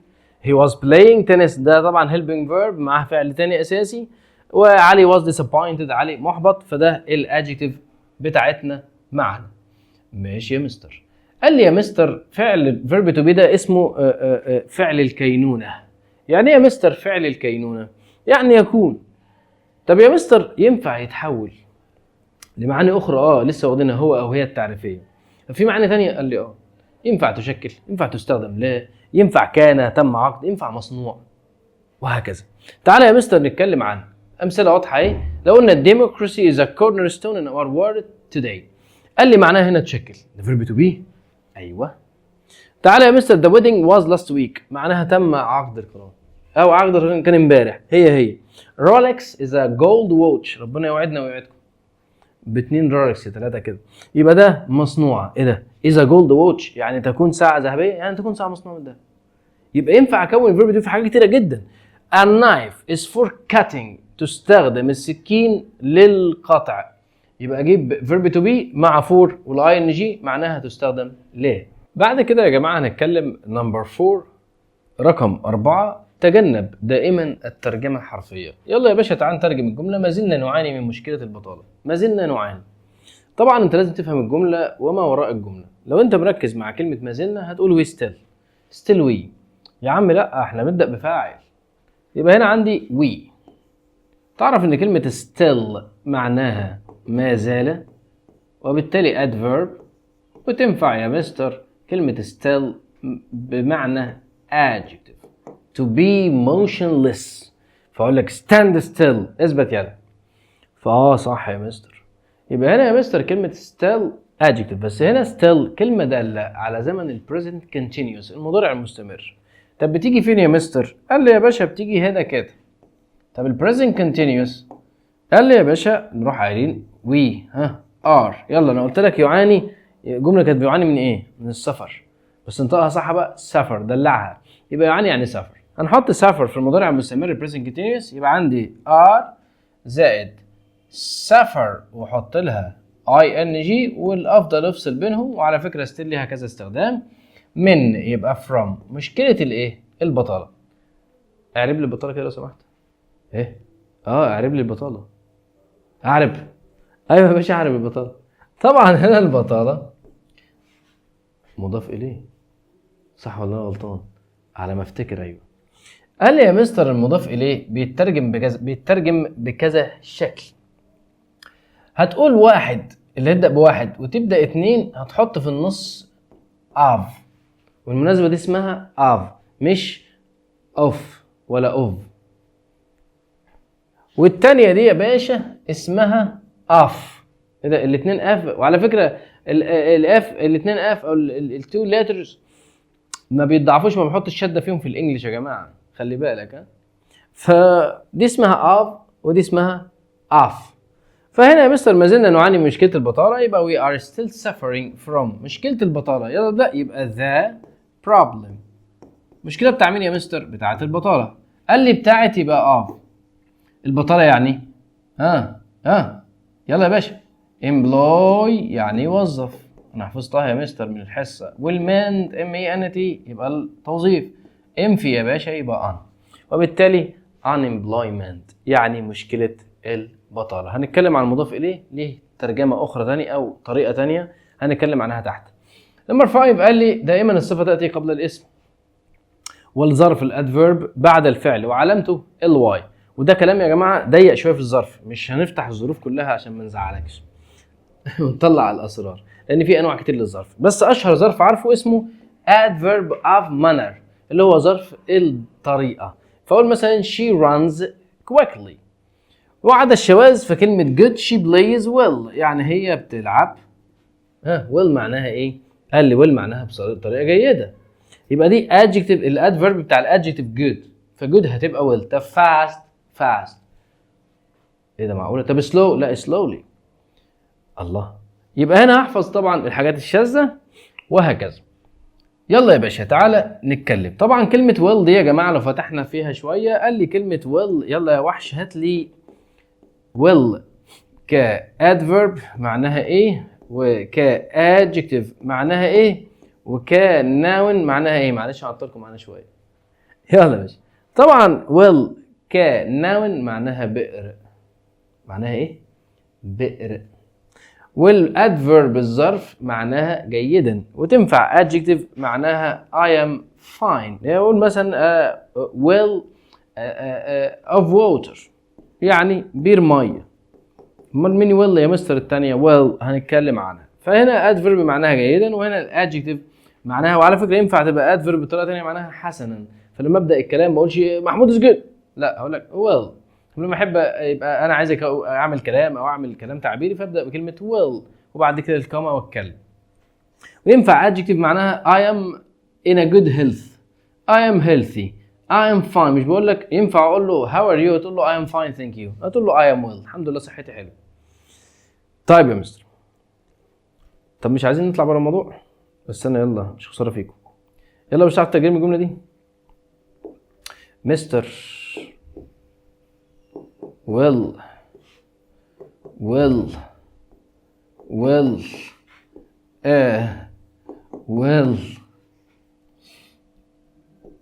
he was playing tennis. ده طبعا helping verb معاه فعل تاني اساسي. وعلي was disappointed. علي محبط، فده الادجكتيف بتاعتنا معنا. ماشي يا مستر. قال لي يا مستر فعل verb to be ده اسمه فعل الكينونه. يعني ايه يا مستر فعل الكينونه؟ يعني يكون. طب يا مستر ينفع يتحول لمعاني اخرى؟ لسه واخدينها هو او هي التعريفيه. في معاني ثانيه قال لي ينفع تشكل، ينفع تستخدم، لا ينفع كان، تم عقد، ينفع مصنوع، وهكذا. تعالى يا مستر نتكلم عن امثله واضحه. ايه لو قلنا democracy is a cornerstone in our world today؟ قال لي معناها هنا تشكل. the verb to be. ايوه. تعالى يا مستر the wedding was last week، معناها تم عقد القران او عقد القران كان امبارح. هي رولكس is a gold watch. ربنا يوعدنا ويوعدكم ب2 رولكس 3 كده. يبقى ده مصنوعه. ايه ده؟ is a gold watch يعني تكون ساعه ذهبيه، يعني تكون ساعه مصنوعه من ده. يبقى ينفع اكون فيرب في حاجات كتيره جدا. a knife is for cutting. تستخدم السكين للقطع. يبقى اجيب فيرب تو بي مع فور والاي ان جي معناها تستخدم ليه. بعد كده يا جماعه هنتكلم نمبر 4 رقم 4. تجنب دائما الترجمه الحرفيه. يلا يا باشا تعال نترجم الجمله. ما زلنا نعاني من مشكله البطاله، ما زلنا نعاني. طبعا انت لازم تفهم الجمله وما وراء الجمله. لو انت مركز مع كلمه ما زلنا هتقول وي ستيل وي. يا عم لا، احنا بنبدا بفاعل، يبقى هنا عندي وي. تعرف ان كلمه ستيل معناها ما زال، وبالتالي adverb. وتنفع يا مستر كلمة still بمعنى adjective to be motionless. فأقول لك stand still، اثبت يلا. صح يا مستر. يبقى هنا يا مستر كلمة still adjective، بس هنا still كلمة دالة على زمن ال present continuous المضارع المستمر. طب بتيجي فين يا مستر؟ قال لي يا باشا بتيجي هنا كده. طب ال present continuous قال لي يا باشا نروح قايلين we are. يلا انا قلت لك يعاني، جملة كانت بيعاني من ايه؟ من السفر، بس انطقها صح بقى سفر، دلعها. يبقى يعاني يعني سفر. هنحط سفر في المضارع المستمر present continuous، يبقى عندي are زائد سفر واحط لها ing، والافضل افصل بينهم. وعلى فكره ستيل ليها كذا استخدام. من يبقى from. مشكله الايه؟ البطاله. اعرب لي البطاله كده لو سمحت. ايه؟ اعرب لي البطاله. اعرب. ايوه يا باشا اعرب البطاله. طبعا هنا البطاله مضاف اليه، صح ولا انا غلطان؟ على ما افتكر ايوه. قال لي يا مستر المضاف اليه بيترجم بكذا شكل. هتقول واحد اللي يبدأ بواحد وتبدأ اتنين، هتحط في النص of. والمناسبة دي اسمها of مش of ولا of. والتانية دي يا باشا اسمها of. كده الاتنين f. وعلى فكرة الاتنين f او التو letters ما بيتضعفوش، ما بحطش شدة فيهم في الانجليش يا جماعة، خلي بالك. فدي اسمها of ودي اسمها of. فهنا يا مستر ما زلنا نعاني من مشكلة البطالة، يبقى we are still suffering from مشكلة البطالة. يلا لا، يبقى the problem. مشكلة بتاع مين يا مستر؟ بتاعة البطالة. قال لي بتاعت يبقى of. البطالة يعني يلا يا باشا employ يعني يوظف. انا حفظتها يا مستر من الحصة. والmend M-E-N-T يبقى التوظيف. انفي يا باشا يبقى on. وبالتالي unemployment يعني مشكلة البطالة. هنتكلم عن المضاف إليه ليه ترجمة أخرى تانية أو طريقة تانية هنتكلم عنها تحت. نمبر 5 قال لي دائما الصفة تأتي قبل الاسم والظرف الادفيرب بعد الفعل وعلامته الواي. وده كلام يا جماعة ضيق شوية في الظرف، مش هنفتح الظروف كلها عشان ما نزعلكش ونطلع الأسرار، لأن في أنواع كتير للظرف. بس أشهر ظرف عارفه اسمه adverb of manner اللي هو ظرف الطريقة. فأقول مثلا she runs quickly. وعدا الشواذ فكلمة good she plays well يعني هي بتلعب. well معناها ايه؟ قال لي well معناها بطريقة جيدة. يبقى دي adjective، الادفيرب بتاع الادجكتيف good، فجود هتبقى well. طب fast ايه ده معقولة؟ طب slow لا slowly. الله. يبقى هنا هحفظ طبعا الحاجات الشاذة وهكذا. يلا يا باشا تعالى نتكلم. طبعا كلمة well دي يا جماعة لو فتحنا فيها شوية، قال لي كلمة well يلا يا وحش هات لي will كادفيرب معناها ايه، وكادجكتيف معناها ايه، وكناون معناها ايه. معلش هعطلكم معانا شويه. يلا يا باشا. طبعا will كناون معناها بئر. معناها ايه؟ بئر. والادفيرب الظرف معناها جيدا. وتنفع adjective معناها I am fine. يقول مثلا well of water يعني بير ميه. امال مين will يا مستر الثانيه؟ well هنتكلم عنها. فهنا adverb معناها جيدا، وهنا الادجكتيف معناها. وعلى فكره ينفع تبقى adverb بطريقه ثانيه معناها حسنا. فلما ابدا الكلام ما اقولش محمود is good، لا اقول لك well. لما احب يبقى انا عايزك اعمل كلام او اعمل كلام تعبيري فابدا بكلمه well وبعد كده الكوما واتكلم. وينفع adjective معناها I am in a good health، I am healthy، I am fine. مش بقول لك ينفع اقول له how are you تقول له I am fine thank you، تقول له I am well الحمد لله صحتي حلوه. طيب يا مستر، طب مش عايزين نطلع بره الموضوع؟ بس انا يلا مش خساره فيكم. يلا مش هتعرف ترجم الجمله دي. مستر will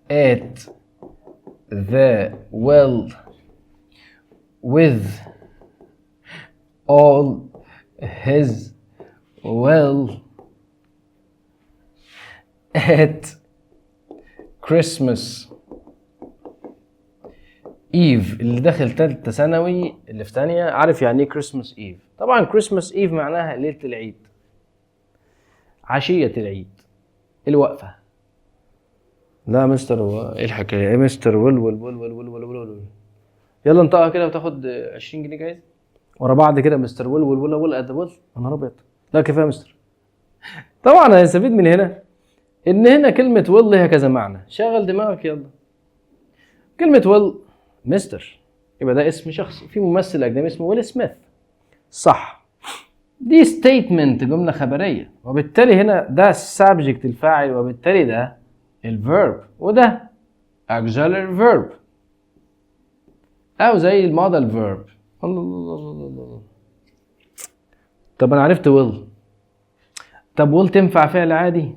at the well with all his will at Christmas Eve. اللي داخل تالتة ثانوي اللي في تانية عارف يعني ايه Christmas Eve. طبعا كريسماس ايف معناها ليله العيد، عشيه العيد، الوقفه. لا مستر، هو ايه الحكايه؟ ايه مستر؟ ول يلا انطقها كده وتاخد 20 جنيه جايزه ورا بعض كده. مستر ول قد ول. يا نهار ابيض. لا كفايه مستر. طبعا هنستفيد من هنا ان هنا كلمه ويل ليها كذا معنى. شغل دماغك يلا. كلمه ويل مستر يبقى ده اسم شخص. في ممثل اجنبي اسمه ويل سميث، صح؟ دي ستيتمنت، جمله خبريه، وبالتالي هنا ده السبجكت الفاعل، وبالتالي ده الفيرب، وده auxiliary verb او زي المودال فيرب. الله. طب انا عرفت ويل. طب ويل تنفع فعل عادي؟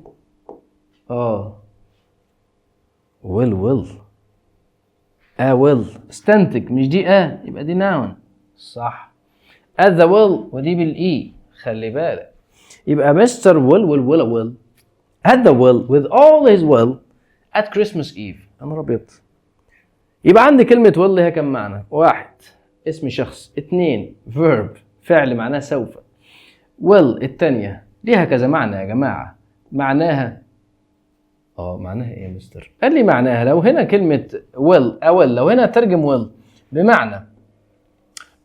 ويل ويل استنتج، مش دي يبقى دي ناون، صح. at the will ودي بالاي، خلي بالك. يبقى مستر ويل at the will with all his will at Christmas Eve. انا ابيض. يبقى عندي كلمة will ليها كم معنى؟ 1 اسم شخص، 2 verb فعل معناه سوف. will التانية ليها كذا معنى يا جماعة. معناها معناها ايه يا مستر؟ قال لي معناها لو هنا كلمة will او لو هنا ترجم will بمعنى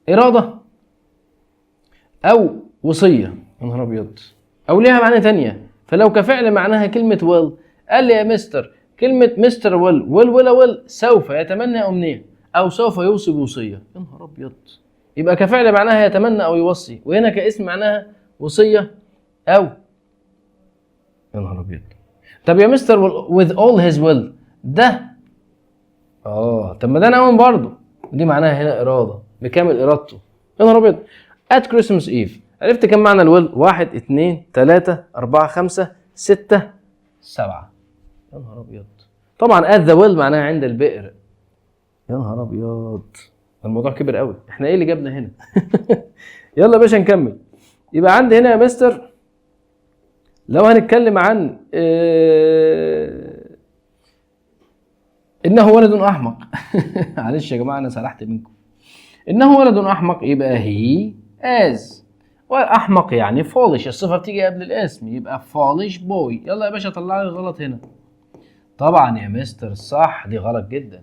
إرادة أو وصية، يا نهار أبيض، أو ليها معنى تانية. فلو كفعل معناها كلمة will، قال لي يا مستر كلمة مستر will سوف يتمنى أمنية أو سوف يوصي بوصية. يا نهار أبيض. يبقى كفعل معناها يتمنى أو يوصي، وهنا كاسم معناها وصية أو. يا نهار أبيض. طب يا مستر with all his will ده طب ما ده نون برضه، دي معناها هنا إرادة، بكامل إرادته. يا نهار أبيض. at Christmas Eve عرفت كم معنى الويل؟ 1 2 3 4 5 6 7. يا نهار أبيض. طبعا at the well معناها عند البئر. يا نهار أبيض، الموضوع كبر قوي. احنا ايه اللي جابنا هنا؟ يلا يا باشا نكمل. يبقى عندي هنا يا مستر لو هنتكلم عن إنه ولد أحمق. معلش يا جماعة أنا سرحت منكم. إنه ولد أحمق يبقى he is، وأحمق يعني foolish، الصفة بتيجي قبل الاسم يبقى foolish boy. يلا يا باشا طلع لي الغلط هنا. طبعا يا مستر صح، دي غلط جدا.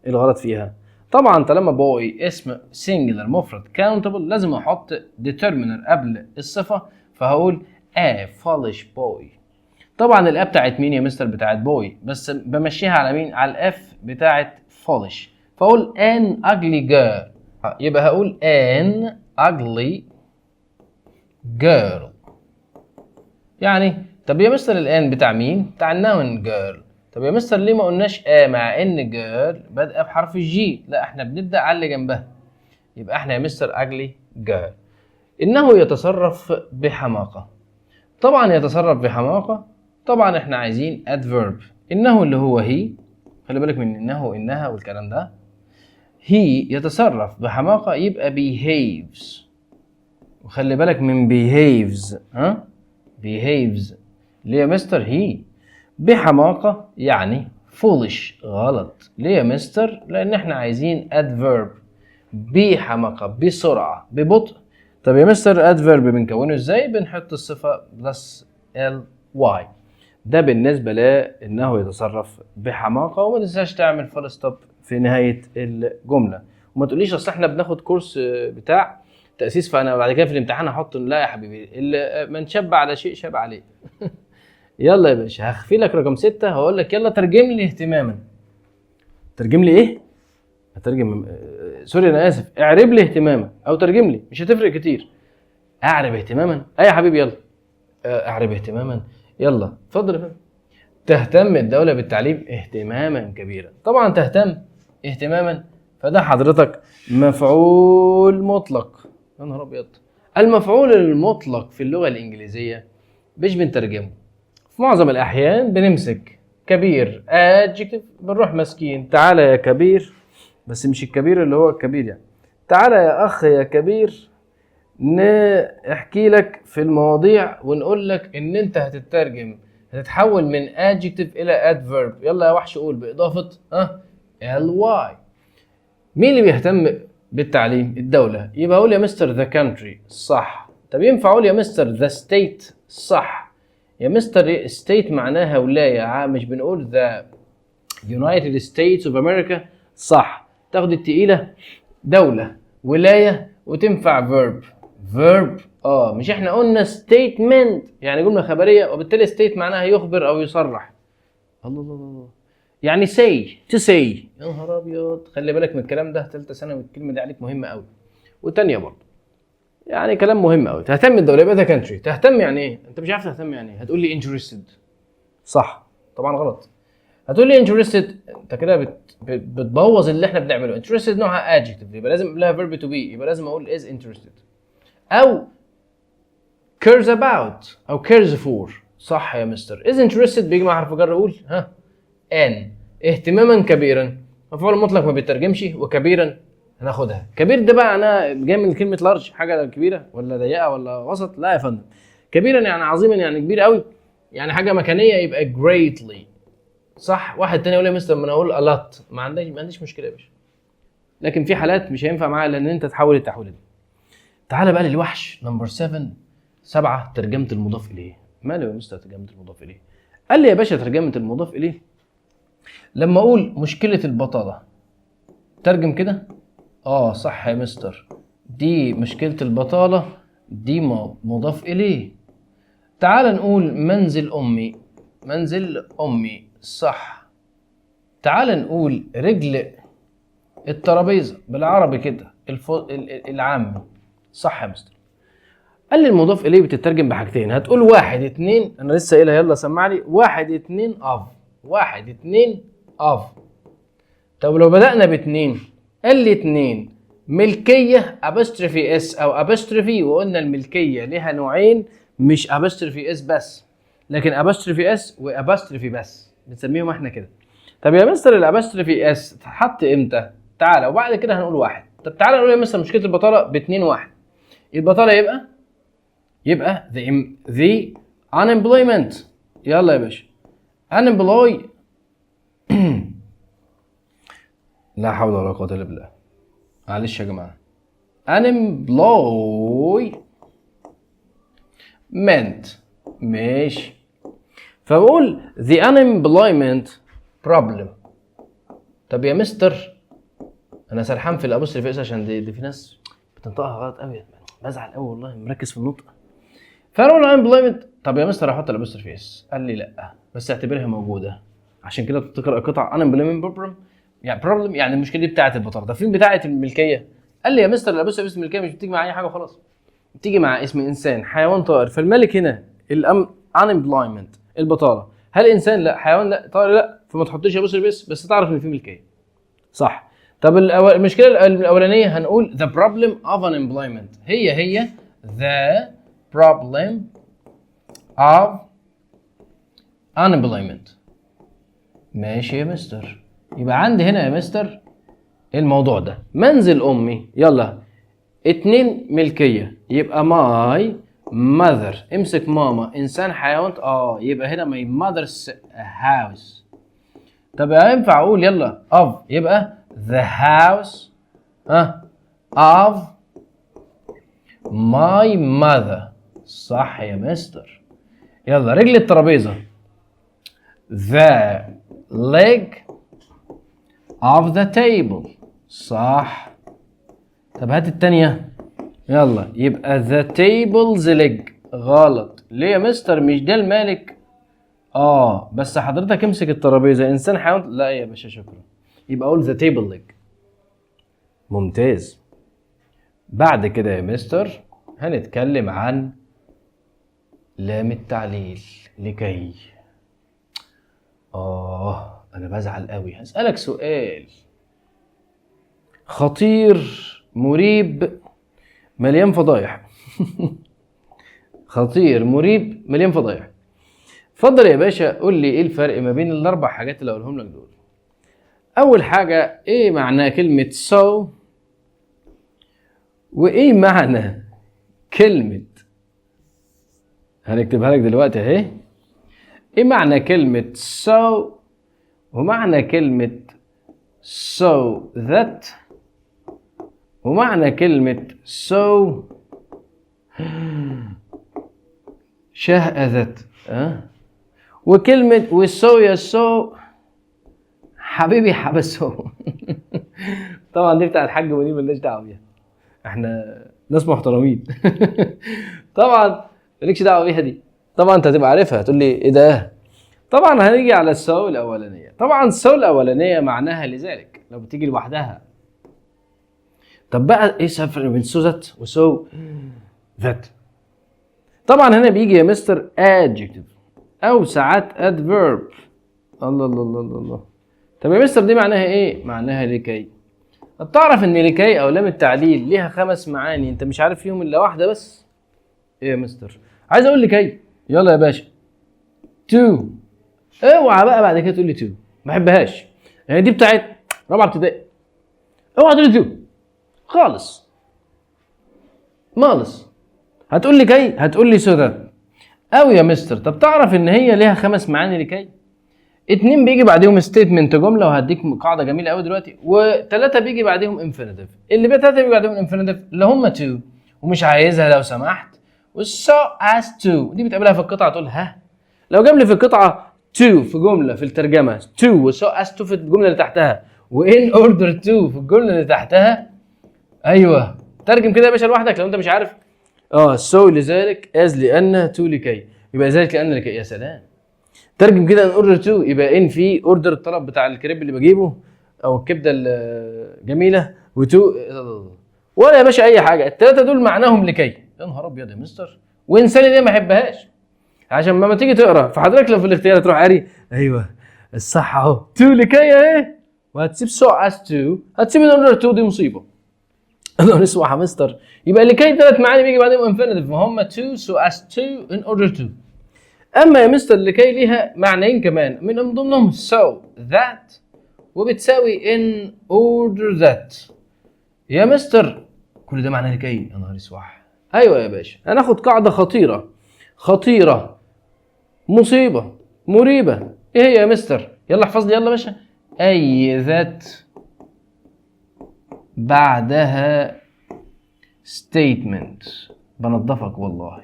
إيه الغلط فيها؟ طبعا طالما boy اسم singular مفرد countable لازم أحط determiner قبل الصفة، فهقول a foolish boy. طبعا الأ بتاعت مين يا مستر؟ بتاعت boy، بس بمشيها على مين؟ على الأف بتاعت foolish، فأقول an ugly girl. يبقى هقول an ugly girl. يعني طب يا مستر الان بتاع مين؟ بتاع النون girl. طب يا مستر ليه ما قلناش مع ان girl بادئه بحرف الجي؟ لا احنا بنبدا على اللي جنبها. يبقى احنا يا مستر ugly girl. انه يتصرف بحماقه. طبعا يتصرف بحماقه، طبعا احنا عايزين adverb. انه اللي هو هي، خلي بالك من انه انها والكلام ده. هي يتصرف بحماقه يبقى behaves، وخلي بالك من behaves. behaves ليه يا مستر؟ هي بحماقة يعني foolish، غلط. ليه يا مستر؟ لأن احنا عايزين adverb بحماقة، بسرعة، ببطء. طب يا مستر adverb بنكونه ازاي؟ بنحط الصفة plus ly. ده بالنسبة لأنه يتصرف بحماقة. وما تنساش تعمل full stop في نهاية الجملة، وما تقوليش اصل احنا بناخد كورس بتاع تأسيس فأنا بعد كده في الامتحان هحط. لا يا حبيبي، اللي من شب على شيء شاب عليه. يلا يا باشا هخفي لك رقم 6، هقول لك يلا ترجم لي اهتماما. ترجم لي ايه؟ هترجم سوري انا اسف، اعرب لي اهتماما او ترجم لي، مش هتفرق كتير. اعرب اهتماما. يا حبيبي يلا اعرب اهتماما. يلا اتفضل يا فندم. تهتم الدولة بالتعليم اهتماما كبيرا. طبعا تهتم اهتماما، فده حضرتك مفعول مطلق. يا نهار ابيض. المفعول المطلق في اللغة الإنجليزية مش بنترجمه. في معظم الأحيان بنمسك كبير adjective بنروح ماسكين تعالى يا كبير، بس مش الكبير اللي هو الكبير يعني. تعالى يا أخ يا كبير، نحكي لك في المواضيع ونقول لك إن أنت هتترجم، هتتحول من adjective إلى adverb. يلا يا وحش قول بإضافة ly. مين اللي بيهتم بالتعليم الدولة، يبقى اقول يا مستر ذا كانتري صح. طب ينفع اقول يا مستر ذا ستيت صح؟ يا مستر ستيت معناها ولاية، مش بنقول ذا يونايتد ستيتس اوف امريكا صح. تاخد التقيلة دولة ولاية وتنفع فيرب مش احنا قلنا statement يعني جملة خبرية، وبالتالي state معناها يخبر او يصرح. الله الله الله، يعني say to say. يا نهار ابيض، خلي بالك من الكلام ده، ثالثه ثانوي الكلمه دي عليك مهمه قوي، وتانية برضه يعني كلام مهم قوي. تهتم بالدوله يبقى ده كانتري. تهتم يعني ايه؟ انت مش عارف تهتم يعني ايه. هتقول لي interested صح، طبعا غلط. هتقول لي interested، انت كده بتبوظ اللي احنا بنعمله. interested نوعها adjective، يبقى لازم لها verb to be، يبقى لازم اقول is interested. او cares about او cares for صح يا مستر. is interested بيجي مع حرف جر، اقول ان اهتماما كبيرا. مفعول مطلق ما بيترجمش، وكبيرا هناخدها. كبير ده بقى انا جاي من كلمه لارج، حاجه كبيره ولا ضيقه ولا وسط؟ لا يا فندم، كبيرا يعني عظيما، يعني كبير قوي، يعني حاجه مكانيه، يبقى greatly صح. واحد تاني يقول لي مستر ما انا اقول a lot، ما عنديش مشكله يا باشا، لكن في حالات مش هينفع معاها لان انت تحول التحويله دي. تعال بقى للوحش نمبر 7 ترجمه المضاف اليه. ماله يا مستر ترجمه المضاف اليه؟ قال لي يا باشا ترجمه المضاف اليه لما اقول مشكله البطاله ترجم كده. صح يا مستر، دي مشكله البطاله، دي مضاف اليه. تعال نقول منزل امي صح. تعال نقول رجل الترابيزه بالعربي كده العامي صح يا مستر. قال لي المضاف اليه بتترجم بحاجتين. هتقول 1 2، انا لسه قايلها، يلا سمع لي. 1 2 1 2 طب لو بدأنا ب2، قال لي 2 ملكية ابستروفي اس او ابستروفي، وقلنا الملكية لها نوعين، مش ابستروفي اس بس، لكن ابستروفي اس وابستروفي بس بنسميهم احنا كده. طب يا مستر الابستروفي اس تتحط امتى؟ تعالى وبعد كده هنقول 1. طب تعالى نقول يا مستر مشكلة البطالة ب2 1. البطالة يبقى the unemployment. يلا يا باشا unemploy لا حول ولا قوة الا بالله، معلش يا جماعة. unemployment ماشي، فبقول the unemployment problem. طب يا مستر انا سرحان في الابوستروفي اس عشان دي في ناس بتنطقها غلط قوي، بزعل قوي والله، مركز في النطق. فاقول unemployment. طب يا مستر احط الابوستروفي اس، قال لي لا بس اعتبرها موجودة، عشان كده بتقرا قطع unemployment problem يعني المشكله دي بتاعه البطاله. ده فين بتاعه الملكيه؟ قال لي يا مستر الابوستروفي اس الملكيه مش بتيجي مع اي حاجه خلاص، بتيجي مع اسم انسان حيوان طائر. فالملك هنا unemployment البطاله، هل انسان؟ لا. حيوان؟ لا. طائر؟ لا. فما تحطش ابوستروفي اس، بس تعرف ان في ملكيه صح. طب المشكله الاولانيه هنقول the problem of unemployment، هي the problem of unemployment. ماشي يا مستر، يبقى عندي هنا يا مستر الموضوع ده منزل امي. يلا 2 ملكيه، يبقى my mother. امسك ماما انسان حيوان، يبقى هنا my mother's house. طب ينفع اقول يلا of، يبقى the house of my mother صح يا مستر. يلا رجل الترابيزه the leg of the table صح. طب هات التانية، يلا يبقى the table's leg غلط. ليه يا مستر؟ مش ده المالك؟ بس حضرتك امسك الترابيزة انسان حيوان؟ لا يا باشا شكرا، يبقى اقول the table leg. ممتاز. بعد كده يا مستر هنتكلم عن لام التعليل. لكي انا بزعل قوي. هسألك سؤال خطير مريب مليان فضايح خطير مريب مليان فضايح. اتفضل يا باشا قول لي ايه الفرق ما بين الاربع حاجات اللي اقولهم لك دول. اول حاجه ايه معنى كلمه so، وايه معنى كلمه، هنكتبها لك دلوقتي اهي، ايه معنى كلمه so ومعنى كلمه so that ومعنى كلمة so شهأذت وكلمة والسو يا سو حبيبي حبسه. طبعا دي بتاع الحاج منير مالناش دعوه بيها، احنا ناس محترمين. طبعا مالكش دعوه بيها دي، طبعا انت هتبقى عارفها. هتقول لي ايه ده؟ طبعا هنيجي على السو الاولانيه. طبعا السو الاولانيه معناها لذلك لو بتيجي لوحدها. طب بقى ايه الفرق بين سو ذات وسو ذات؟ طبعا هنا بيجي يا مستر adjective او ساعات adverb. الله الله الله الله. طب يا مستر دي معناها ايه؟ معناها لكي. تعرف ان لكي او لام التعليل ليها 5 معاني انت مش عارف فيهم الا واحده بس. ايه يا مستر؟ عايز اقول لكي. يلا يا باشا to. اوعى بقى بعد كده تقول لي to، ما بحبهاش يعني، دي بتاعت رابعه ابتدائي. اوعى تقول لي to خالص مالص. هتقول لي كي، هتقول لي so that. او يا مستر طب تعرف ان هي ليها 5 معاني لكي؟ 2 بيجي بعدهم ستيتمنت جمله، وهديك قاعده جميله قوي دلوقتي، و3 بيجي بعدهم انفينيتيف. اللي بقى 3 بيجي بعدهم انفينيتيف اللي هم to ومش عايزها لو سمحت، والسو as to دي بتقابلها في القطعه تقول ها. لو جاب لي في القطعه to في جمله في الترجمه to وسو as to في الجمله اللي تحتها وان اوردر to في الجمله اللي تحتها، ايوه ترجم كده يا باشا لوحدك لو انت مش عارف. سو لذلك از لان تو لكي يبقى ذلك لان لكي. يا سلام. ترجم كده ان اوردر تو يبقى ان في اوردر الطلب بتاع الكريب اللي بجيبه او الكبده الجميله، وتو ولا يا باشا اي حاجه. الثلاثه دول معناهم لكي. يا نهار ابيض يا مستر، وانساني دي ما احبهاش. عشان ما تيجي تقرا فحضرتك لو في الاختيار تروح قاري ايوه الصح اهو تو لكي اهي، وهتسيب سو اس تو، هتسيب ان اوردر تو، دي مصيبه. انا اسمع يا مستر يبقى لكي 3 معاني بيجي بعدهم انفينيتيف وهم تو سو اس تو ان اوردر تو. اما يا مستر لكي ليها معنيين كمان من ضمنهم so that وبتساوي in order that. يا مستر كل ده معناه لكي؟ يا نهار اسوح. ايوه يا باشا هناخد قاعده خطيره خطيره مصيبه مريبه. ايه هي يا مستر؟ يلا احفظ لي يلا يا باشا. اي ذات بعدها statement. بنضفك والله.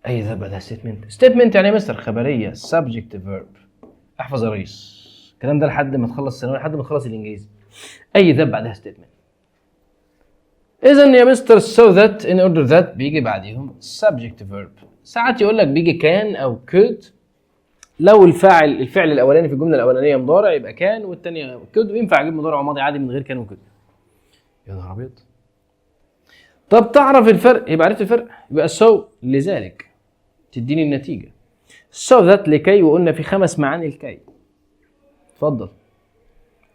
اي ذات بعدها statement يعني مستر خبريه subject verb. احفظ يا ريس الكلام ده لحد ما تخلص الثانويه، لحد ما تخلص الانجليزي. اي ذات بعدها statement. اذا يا مستر so that in order that بيجي بعديهم subject verb. ساعات يقول لك بيجي can او could. لو الفعل الاولاني في الجمله الاولانيه مضارع يبقى كان، والثانيه could. وينفع اجيب مضارع وماضي عادي من غير كان وكود. يا نهار ابيض. طب تعرف الفرق؟ يبقى عرفت الفرق. يبقى so لذلك تديني النتيجه so that لكي، وقلنا في 5 معاني لكي. اتفضل.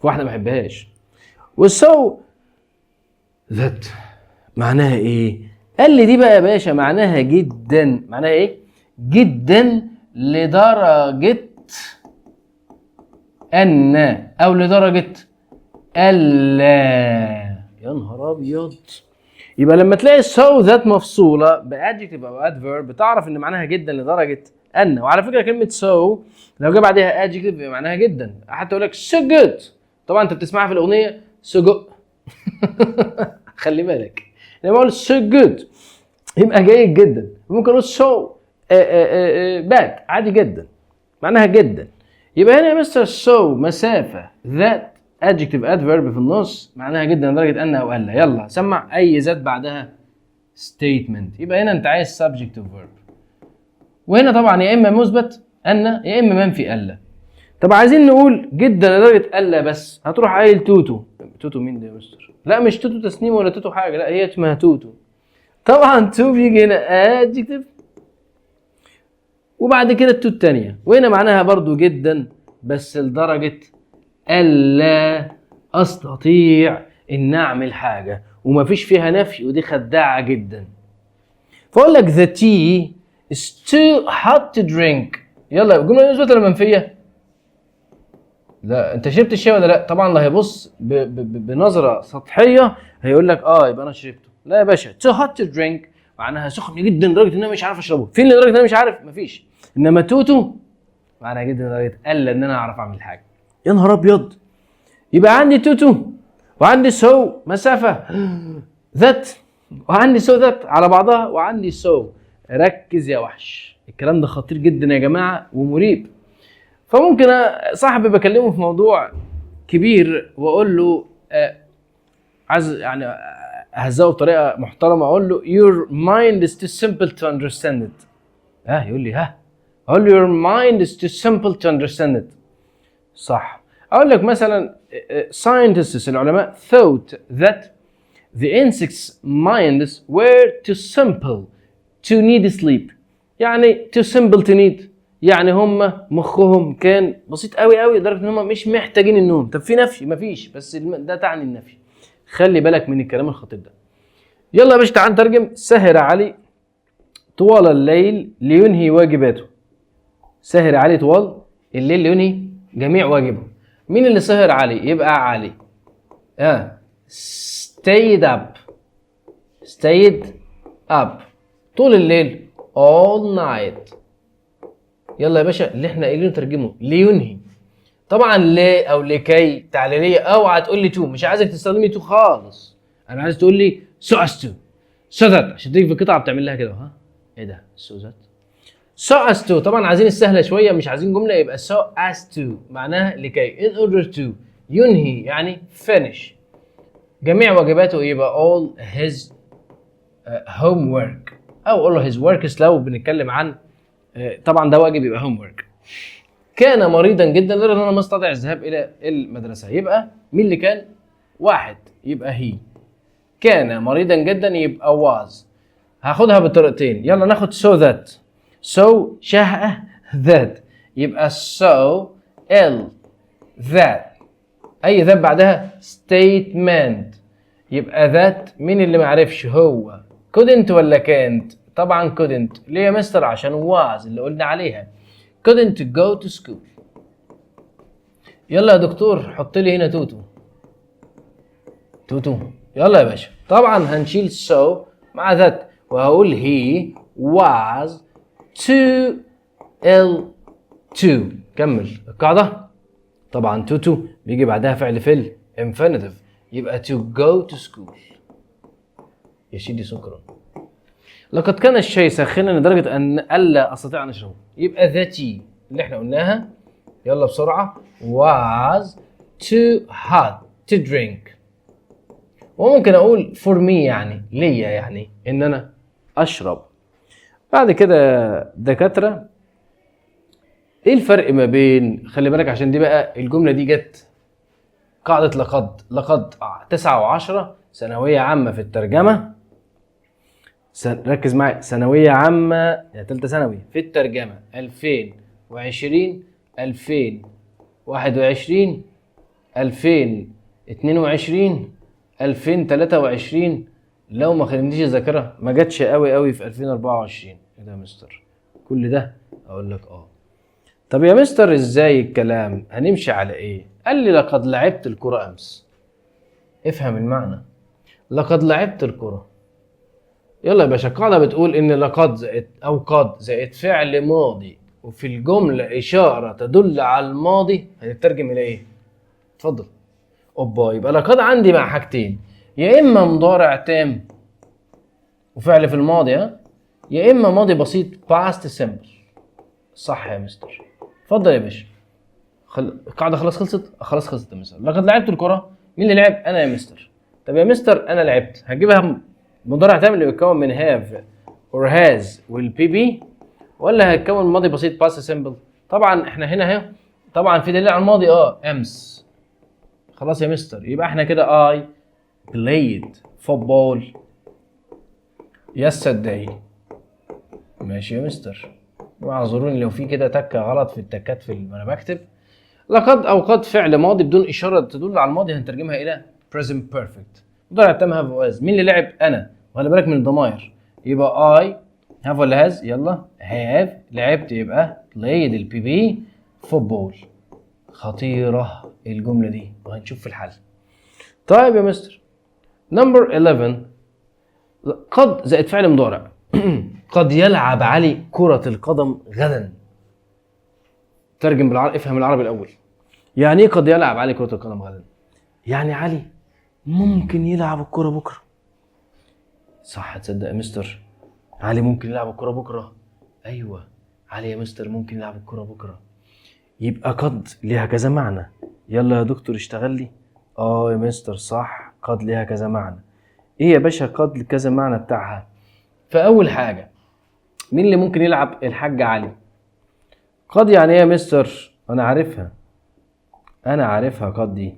في واحده ما بحبهاش. والسو ذات معناها ايه؟ قال لي دي بقى يا باشا معناها جدا. معناها ايه؟ جدا لدرجه ان او لدرجه الا. يا نهار ابيض. يبقى لما تلاقي so that مفصوله بادجكتيف او ادفيرب بتعرف ان معناها جدا لدرجه ان. وعلى فكره كلمه so لو جه بعدها ادجكتيف يبقى معناها جدا. حتى يقول لك so good. طبعا انت بتسمعها في الاغنيه so good. خلي بالك لما اقول so good يبقى جيد جدا. ممكن اقول so bad عادي جدا معناها جدا. يبقى هنا يا مستر so مسافه that adjective adverb في النص معناها جدا لدرجه ان او الا. يلا سمع اي ذات بعدها statement. يبقى هنا انت عايز subject verb، وهنا طبعا يا اما مثبت ان يا اما منفي الا. طب عايزين نقول جدا لدرجه الا بس هتروح قايل توتو. توتو مين ده يا مستر؟ لا مش توتو تسنيم ولا توتو حاجه، لا هي اسمها توتو. طبعا تو بيجي هنا adjective وبعد كده التو الثانيه، وهنا معناها برضو جدا بس لدرجه الا استطيع ان اعمل حاجه ومفيش فيها نفي، ودي خداعه جدا. فاقول لك the tea is too hot to drink. يلا الجمله مثبته ولا منفيه؟ لا انت شربت الشاي ولا لا؟ طبعا اللي هيبص بنظره سطحيه هيقول لك يبقى انا شربته. لا يا باشا too hot to drink معناها سخن جدا لدرجه ان انا مش عارف اشربه. فين لدرجه ان انا مش عارف؟ مفيش. انما توتو معناها جدا لدرجه الا ان انا اعرف اعمل حاجه. يا نهار ابيض. يبقى عندي توتو وعندي so مسافة that، وعندي so that على بعضها، وعندي so. ركز يا وحش، الكلام ده خطير جدا يا جماعة ومريب. فممكن صاحبي بكلمه في موضوع كبير واقول له عايز يعني اهزقه بطريقة محترمة، اقول له your mind is too simple to understand it. يقول لي اقول له your mind is too simple to understand it. صح. اقول لك مثلا scientists العلماء thought that the insects' minds were too simple to need sleep. يعني too simple to need، يعني هم مخهم كان بسيط قوي قوي لدرجه ان هم مش محتاجين النوم. طب في نفي؟ مفيش، بس ده تعني النفي. خلي بالك من الكلام الخطير ده. يلا يا باشا تعال نترجم. سهر علي طوال الليل لينهي واجباته. سهر علي طوال الليل لينهي جميع واجبه. مين اللي سهر علي؟ يبقى علي. stayed up طول الليل all night. يلا يا باشا اللي احنا قايلين نترجمه لينهي. طبعا ليه او لكي تعليليه، اوعى تقول لي تو، مش عايزك تستخدمي تو خالص. انا عايز تقول لي so as to so that، عشان تيجي في القطعه بتعمل لها كده. ايه ده so that so as to؟ طبعا عايزين السهله شويه، مش عايزين جمله يبقى so as to معناها لكي. in order to ينهي يعني finish جميع واجباته، يبقى all his homework، او all his works لو بنتكلم عن طبعا ده واجب يبقى homework. كان مريضا جدا لدرجه ان انا ما استطيع الذهاب الى المدرسه. يبقى مين اللي كان؟ واحد، يبقى he. كان مريضا جدا يبقى was. هاخدها بطريقتين. يلا ناخد so that. so شهقة that يبقى so ill that. اي that بعدها statement يبقى that. مين اللي معرفش؟ هو. couldn't ولا can't؟ طبعا couldn't. ليه يا مستر؟ عشان was اللي قلنا عليها. couldn't go to school. يلا يا دكتور حط لي هنا توتو. يلا يا باشا. طبعا هنشيل so مع that وهقول he was too ill to. كمل القاعدة. طبعا to بيجي بعدها فعل في infinitive يبقى to go to school. يا سيدي شكرا. لقد كان الشاي ساخنا لدرجة أن ألا أستطيع أن أشربه. يبقى the tea اللي احنا قلناها. يلا بسرعة. was too hot to drink. وممكن أقول for me يعني ليا، يعني إن أنا أشرب. بعد كده دكاترة. إيه الفرق ما بين، خلي بالك عشان دي بقى الجملة دي جت قاعدة لقد 9 و10 ثانوية عامة في الترجمة. ركز معايا، ثانوية عامة يعني تالتة ثانوي في الترجمة 2020 2021 2022 2023. لو ما خلينيش الذاكرة ما جاتش قوي في 2024. ايه ده يا مستر كل ده؟ اقول لك طب يا مستر ازاي الكلام؟ هنمشي على ايه؟ قال لي لقد لعبت الكرة امس. افهم المعنى. لقد لعبت الكرة. يلا يا باشا القاعدة بتقول ان لقد زائد او قد زائد فعل ماضي وفي الجملة اشارة تدل على الماضي هنترجم الى ايه؟ اتفضل. يبقى لقد عندي مع حاجتين، يا اما مضارع تام وفعل في الماضي يا اما ماضي بسيط past simple. صح يا مستر. اتفضل يا باشا. القاعدة خلاص خلصت يا مستر. لقد لعبت الكرة. مين اللي لعب؟ انا يا مستر. طب يا مستر انا لعبت، هتجيبها مضارع تام اللي بيتكون من have or has والبي بي، ولا هتكون ماضي بسيط past simple؟ طبعا احنا هنا طبعا في دليل على الماضي امس. خلاص يا مستر. يبقى احنا كده I played football yesterday. ماشي يا مستر. واعذروني لو في كده تكه غلط في التكات وانا بكتب. لقد او قد فعل ماضي بدون اشاره تدل على الماضي هنترجمها الى present perfect. مضارع تام have was. مين اللي لعب؟ انا. وخلي بالك من الضمائر. يبقى I have ولا has؟ يلا have لعبت يبقى played البي بي football. خطيره الجمله دي وهنشوف في الحل. طيب يا مستر. نمبر 11 قد زائد فعل مضارع. قد يلعب علي كرة القدم غدا. ترجم بالعربي. افهم العربي الاول. يعني ايه قد يلعب علي كرة القدم غدا؟ يعني علي ممكن يلعب الكرة بكرة. صح، تصدق يا مستر؟ علي ممكن يلعب الكرة بكرة. ايوه، علي يا مستر ممكن يلعب الكرة بكرة. يبقى قد ليها كذا معنى. يلا يا دكتور اشتغل لي. يا مستر صح، قد ليها كذا معنى. ايه يا باشا قد لكذا معنى بتاعها؟ فاول حاجة، مين اللي ممكن يلعب؟ الحاج علي. قد يعني ايه يا مستر؟ انا عارفها قد دي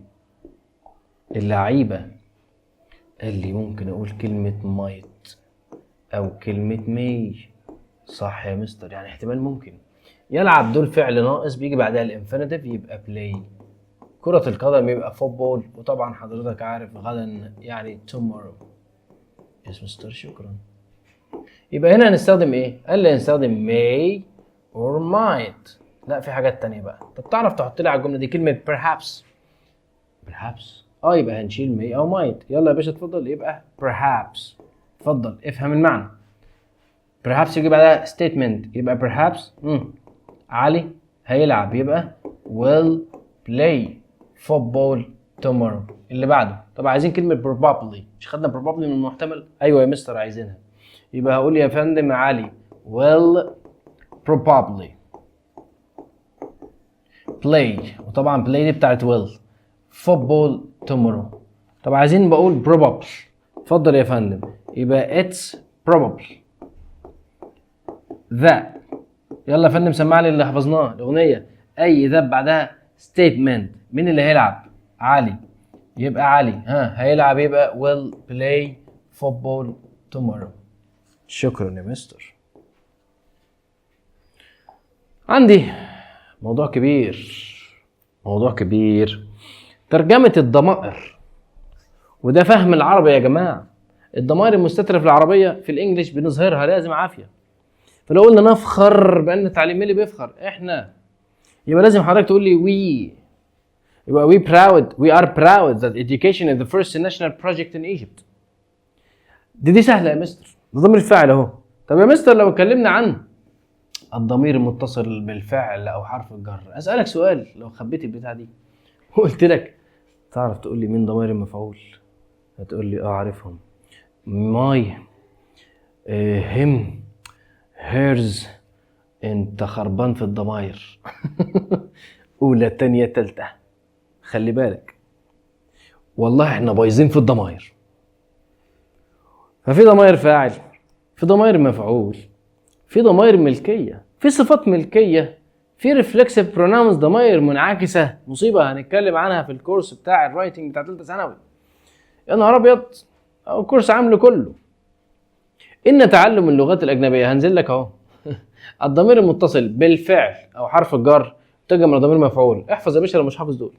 اللعيبة اللي ممكن اقول كلمة مايت او كلمة مي. صح يا مستر، يعني احتمال ممكن يلعب دول فعل ناقص بيجي بعدها الانفينيتيف يبقى بلاي. كرة القدم يبقى فوتبول، وطبعا حضرتك عارف غدا يعني tomorrow. يس مستر شكرا. يبقى هنا هنستخدم ايه؟ قال لي هنستخدم may or might. لا في حاجات تانية بقى. طب تعرف تحط لي على الجملة دي كلمة perhaps؟ يبقى هنشيل may او might. يلا يا باشا اتفضل، يبقى perhaps. اتفضل افهم المعنى. perhaps يجي بعدها statement، يبقى perhaps علي هيلعب، يبقى will play football tomorrow. اللي بعده، طب عايزين كلمة probably. مش خدنا probably من المحتمل؟ ايوه يا مستر عايزينها. يبقى هقول يا فندم علي will probably play، وطبعا play دي بتاعت will، football tomorrow. طب عايزين بقول probable. اتفضل يا فندم، يبقى it's probable that. يلا يا فندم سمع لي اللي حفظناه الاغنيه. اي ذا بعدها statement. مين اللي هيلعب؟ علي، يبقى علي هيلعب، يبقى will play football tomorrow. شكرا يا مستر. عندي موضوع كبير، ترجمة الضمائر. وده فهم العربي يا جماعة. الضمائر المستترة في العربية في الانجليش بنظهرها لازم عافية. فلو قلنا نفخر بأن التعليم اللي بيفخر احنا، يبقى لازم حضرتك تقول لي we. يبقى we are proud that education is the first national project in Egypt. دي سهلة يا مستر، ده ضمير الفاعل اهو. طب يا مستر لو اتكلمنا عن الضمير المتصل بالفعل او حرف الجر، اسألك سؤال. لو خبيت البتاع دي وقلت لك تعرف تقول لي مين ضمير المفعول؟ هتقول لي عارفهم. my him hers. انت خربان في الضماير. اولى تانية تالتة، خلي بالك والله احنا بايظين في الضماير. ففي ضماير فاعل، في ضماير مفعول، في ضماير ملكية، في صفات ملكية، في ريفلكسيف بروناونز ضماير منعكسة. مصيبة هنتكلم عنها في الكورس بتاع الرايتنج بتاع ثالثة ثانوي. يا نهار ابيض، او الكورس عامله كله. ان تعلم اللغات الاجنبية هنزل لك اهو. الضمير المتصل بالفعل او حرف الجر ترجم من ضمير مفعول. احفظ يا باشا لو مش حافظ دول.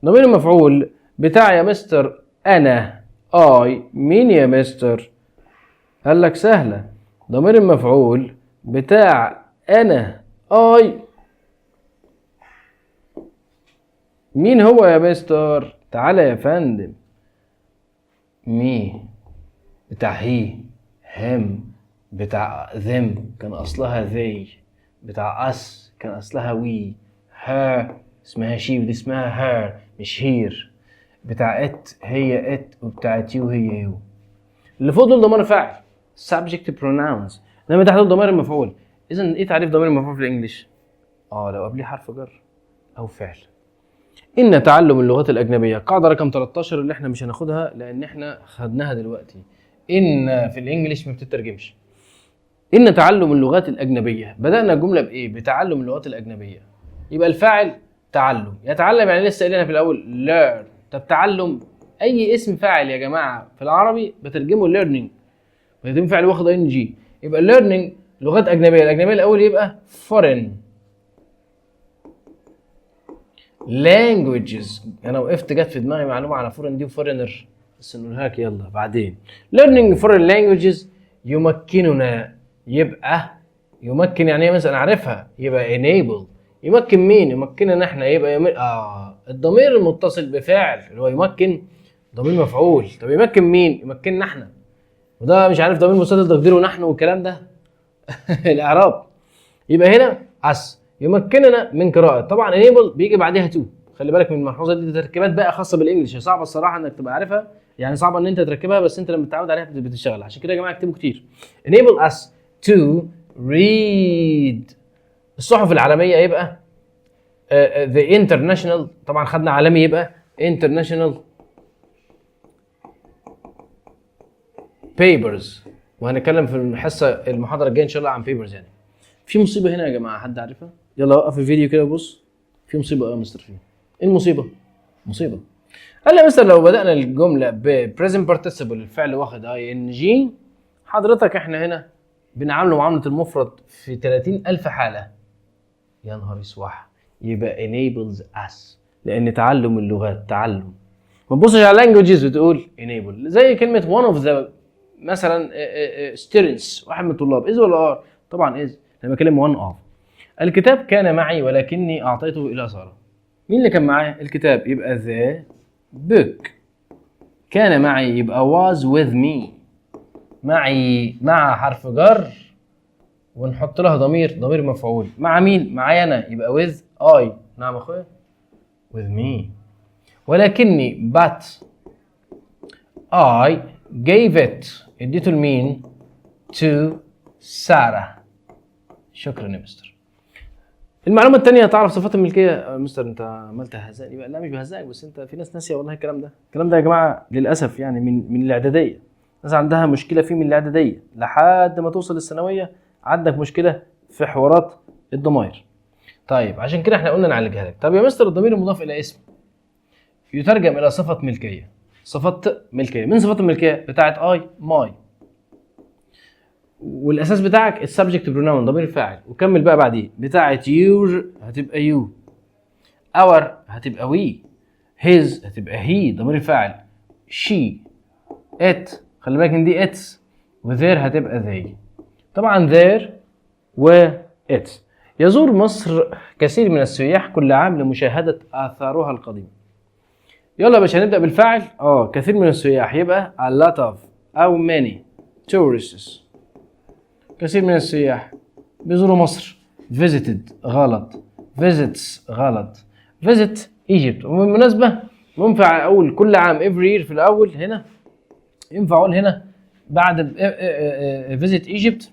ضمير المفعول بتاع يا مستر انا مين يا مستر؟ قال لك سهله. ضمير المفعول بتاع انا مين هو يا مستر؟ تعالى يا فندم. مي بتاع هي، هم بتاع them كان اصلها they، بتاع us كان اصلها we، her اسمها she ودي اسمها her مش here، بتاع it هي it وبتاعت you هي you. اللي فوق دول ضمائر فاعل subject pronouns، انما تحت دول ضمائر المفعول. اذا ايه تعريف ضمير المفعول في الانجليش؟ لو قبليه حرف جر او فعل. ان تعلم اللغات الاجنبيه، قاعده رقم 13 اللي احنا مش هناخدها لان احنا خدناها دلوقتي. ان في الانجليش ما بتترجمش. ان تعلم اللغات الاجنبيه، بدانا الجمله بايه؟ بتعلم اللغات الاجنبيه. يبقى الفاعل تعلم، يتعلم يعني لسه قايلينها في الاول learn. طب تعلم اي اسم فاعل يا جماعه في العربي بترجمه learning، بترجم فعل واخد ing. يبقى learning لغات اجنبيه، الاجنبيه الاول يبقى foreign languages. انا وقفت جت في دماغي معلومه على foreign دي وفورينر بس نقولها لك يلا بعدين. learning foreign languages يمكننا. يبقى يمكن يعني ايه مثلا عارفها؟ يبقى enable. يمكن مين؟ يمكننا احنا. يبقى الضمير المتصل بفعل اللي هو يمكن ضمير مفعول. طب يمكن مين؟ يمكننا احنا، وده مش عارف ضمير مستتر تقديره نحن والكلام ده. الاعراب. يبقى هنا us يمكننا من قراءة. طبعا enable بيجي بعدها to، خلي بالك من الملحوظه دي تركيبات بقى خاصه بالانجلش، هي صعبه الصراحه انك تبقى عارفها، يعني صعبه ان انت تركبها، بس انت لما تتعود عليها بتشتغل. عشان كده يا جماعه اكتبوا كتير. enable us to read. الصحف العالميه يبقى the international، طبعا خدنا عالمي يبقى international papers، وهنتكلم في الحصه المحاضره الجايه ان شاء الله عن papers. يعني في مصيبه هنا يا جماعه، حد عارفها؟ يلا وقف الفيديو كده وبص، في مصيبه يا مستر. فيه ايه المصيبه؟ مصيبه. قال لي يا مستر لو بدانا الجمله ب present participle الفعل واخد ing، حضرتك احنا هنا بنعامله معامله المفرد في 30,000 حاله. يا نهار اسوح، يبقى enables us، لان تعلم اللغات تعلم. ما تبصش على languages وتقول enable، زي كلمه one of the مثلا students، واحد من الطلاب، is ولا are؟ طبعا is، لما بكلم one of. الكتاب كان معي ولكني اعطيته الى ساره. مين اللي كان معاه؟ الكتاب، يبقى the book. كان معي يبقى was with me. معي مع حرف جر ونحط لها ضمير مفعول. مع مين؟ معايا انا، يبقى with I. نعم اخويا؟ with me. ولكني but I gave it، اديته لمين؟ to سارة. شكرا يا مستر. المعلومة الثانية، تعرف صفات الملكية. مستر انت عملت هزقني بقى. لا مش بهزقك، بس انت في ناس ناسية والله الكلام ده يا جماعة للأسف، يعني من الإعدادية. ناس عندها مشكلة فيه من الإعدادية لحد ما توصل للثانوية، عندك مشكلة في حوارات الضمائر. طيب عشان كده احنا قلنا نعالجها لك. طب يا مستر الضمير المضاف إلى اسم يترجم إلى صفة ملكية. صفة ملكية. من صفات الملكية بتاعت I my، والاساس بتاعك السبجكت بروناون ضمير الفاعل، وكمل بقى بعديه. بتاعت يور هتبقى يو، اور هتبقى وي، هيز هتبقى هي ضمير الفاعل، شي، ات خلي بالك ان دي اتس، وذير هتبقى ذي. طبعا ذير و اتس. يزور مصر كثير من السياح كل عام لمشاهدة آثارها القديمة. يلا يا باشا هنبدأ بالفاعل. كثير من السياح يبقى a lot of أو many tourists. كثير من السياح بيزوروا مصر. visited غلط، visits غلط، visit Egypt. وبالمناسبة ينفع أقول كل عام every year في الأول هنا، ينفع أقول هنا بعد visit Egypt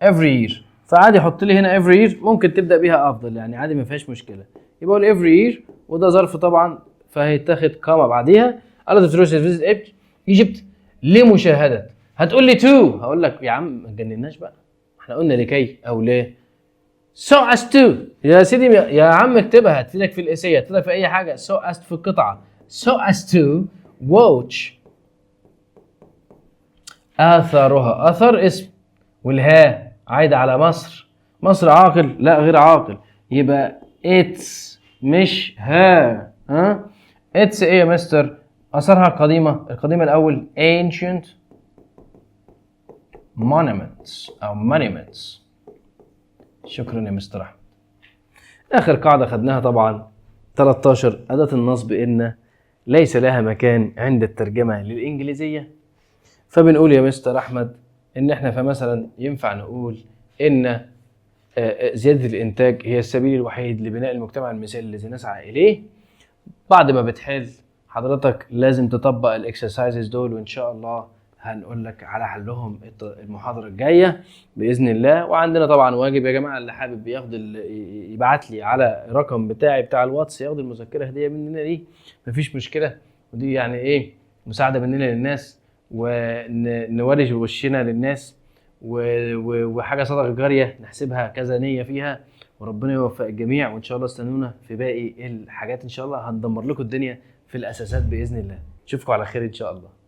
every year، فعادي حط لي هنا every year، ممكن تبدأ بيها أفضل يعني، عادي ما فيهاش مشكلة. يبقى أقول every year، وده ظرف طبعا فهيتاخد كاما بعديها. قالت تروح visit Egypt لمشاهدة. هتقول لي تو، هقول لك يا عم ما تجنناش بقى، احنا قلنا لكي او ليه. so as to يا سيدي يا عم اكتبها، هتفيدك في الاسئله، هتفيدك في اي حاجه. so as في القطعه so as to watch اثارها. اثر اسم، والها عايده على مصر. مصر عاقل؟ لا غير عاقل، يبقى it's مش ها. it's ايه يا مستر؟ اثارها القديمه الاول ancient monuments أو monuments. شكرا يا مستر أحمد. آخر قاعدة خدناها طبعا 13 أداة النصب إن ليس لها مكان عند الترجمة للإنجليزية. فبنقول يا مستر أحمد إن إحنا فمثلا ينفع نقول إن زيادة الإنتاج هي السبيل الوحيد لبناء المجتمع المثالي الذي نسعى إليه. بعد ما بتحل حضرتك لازم تطبق الإكسرسايزز دول، وإن شاء الله هنقول لك على حلهم المحاضرة الجاية بإذن الله. وعندنا طبعا واجب يا جماعة، اللي حابب ياخد يبعت لي على الرقم بتاعي بتاع الواتس ياخد المذكرة هدية مننا دي، مفيش مشكلة. ودي يعني ايه مساعدة مننا للناس، ونوري وشنا للناس، وحاجة صدقة جارية نحسبها كذا نية فيها. وربنا يوفق الجميع، وإن شاء الله استنونا في باقي الحاجات. إن شاء الله هندمر لكم الدنيا في الأساسات بإذن الله. نشوفكم على خير إن شاء الله.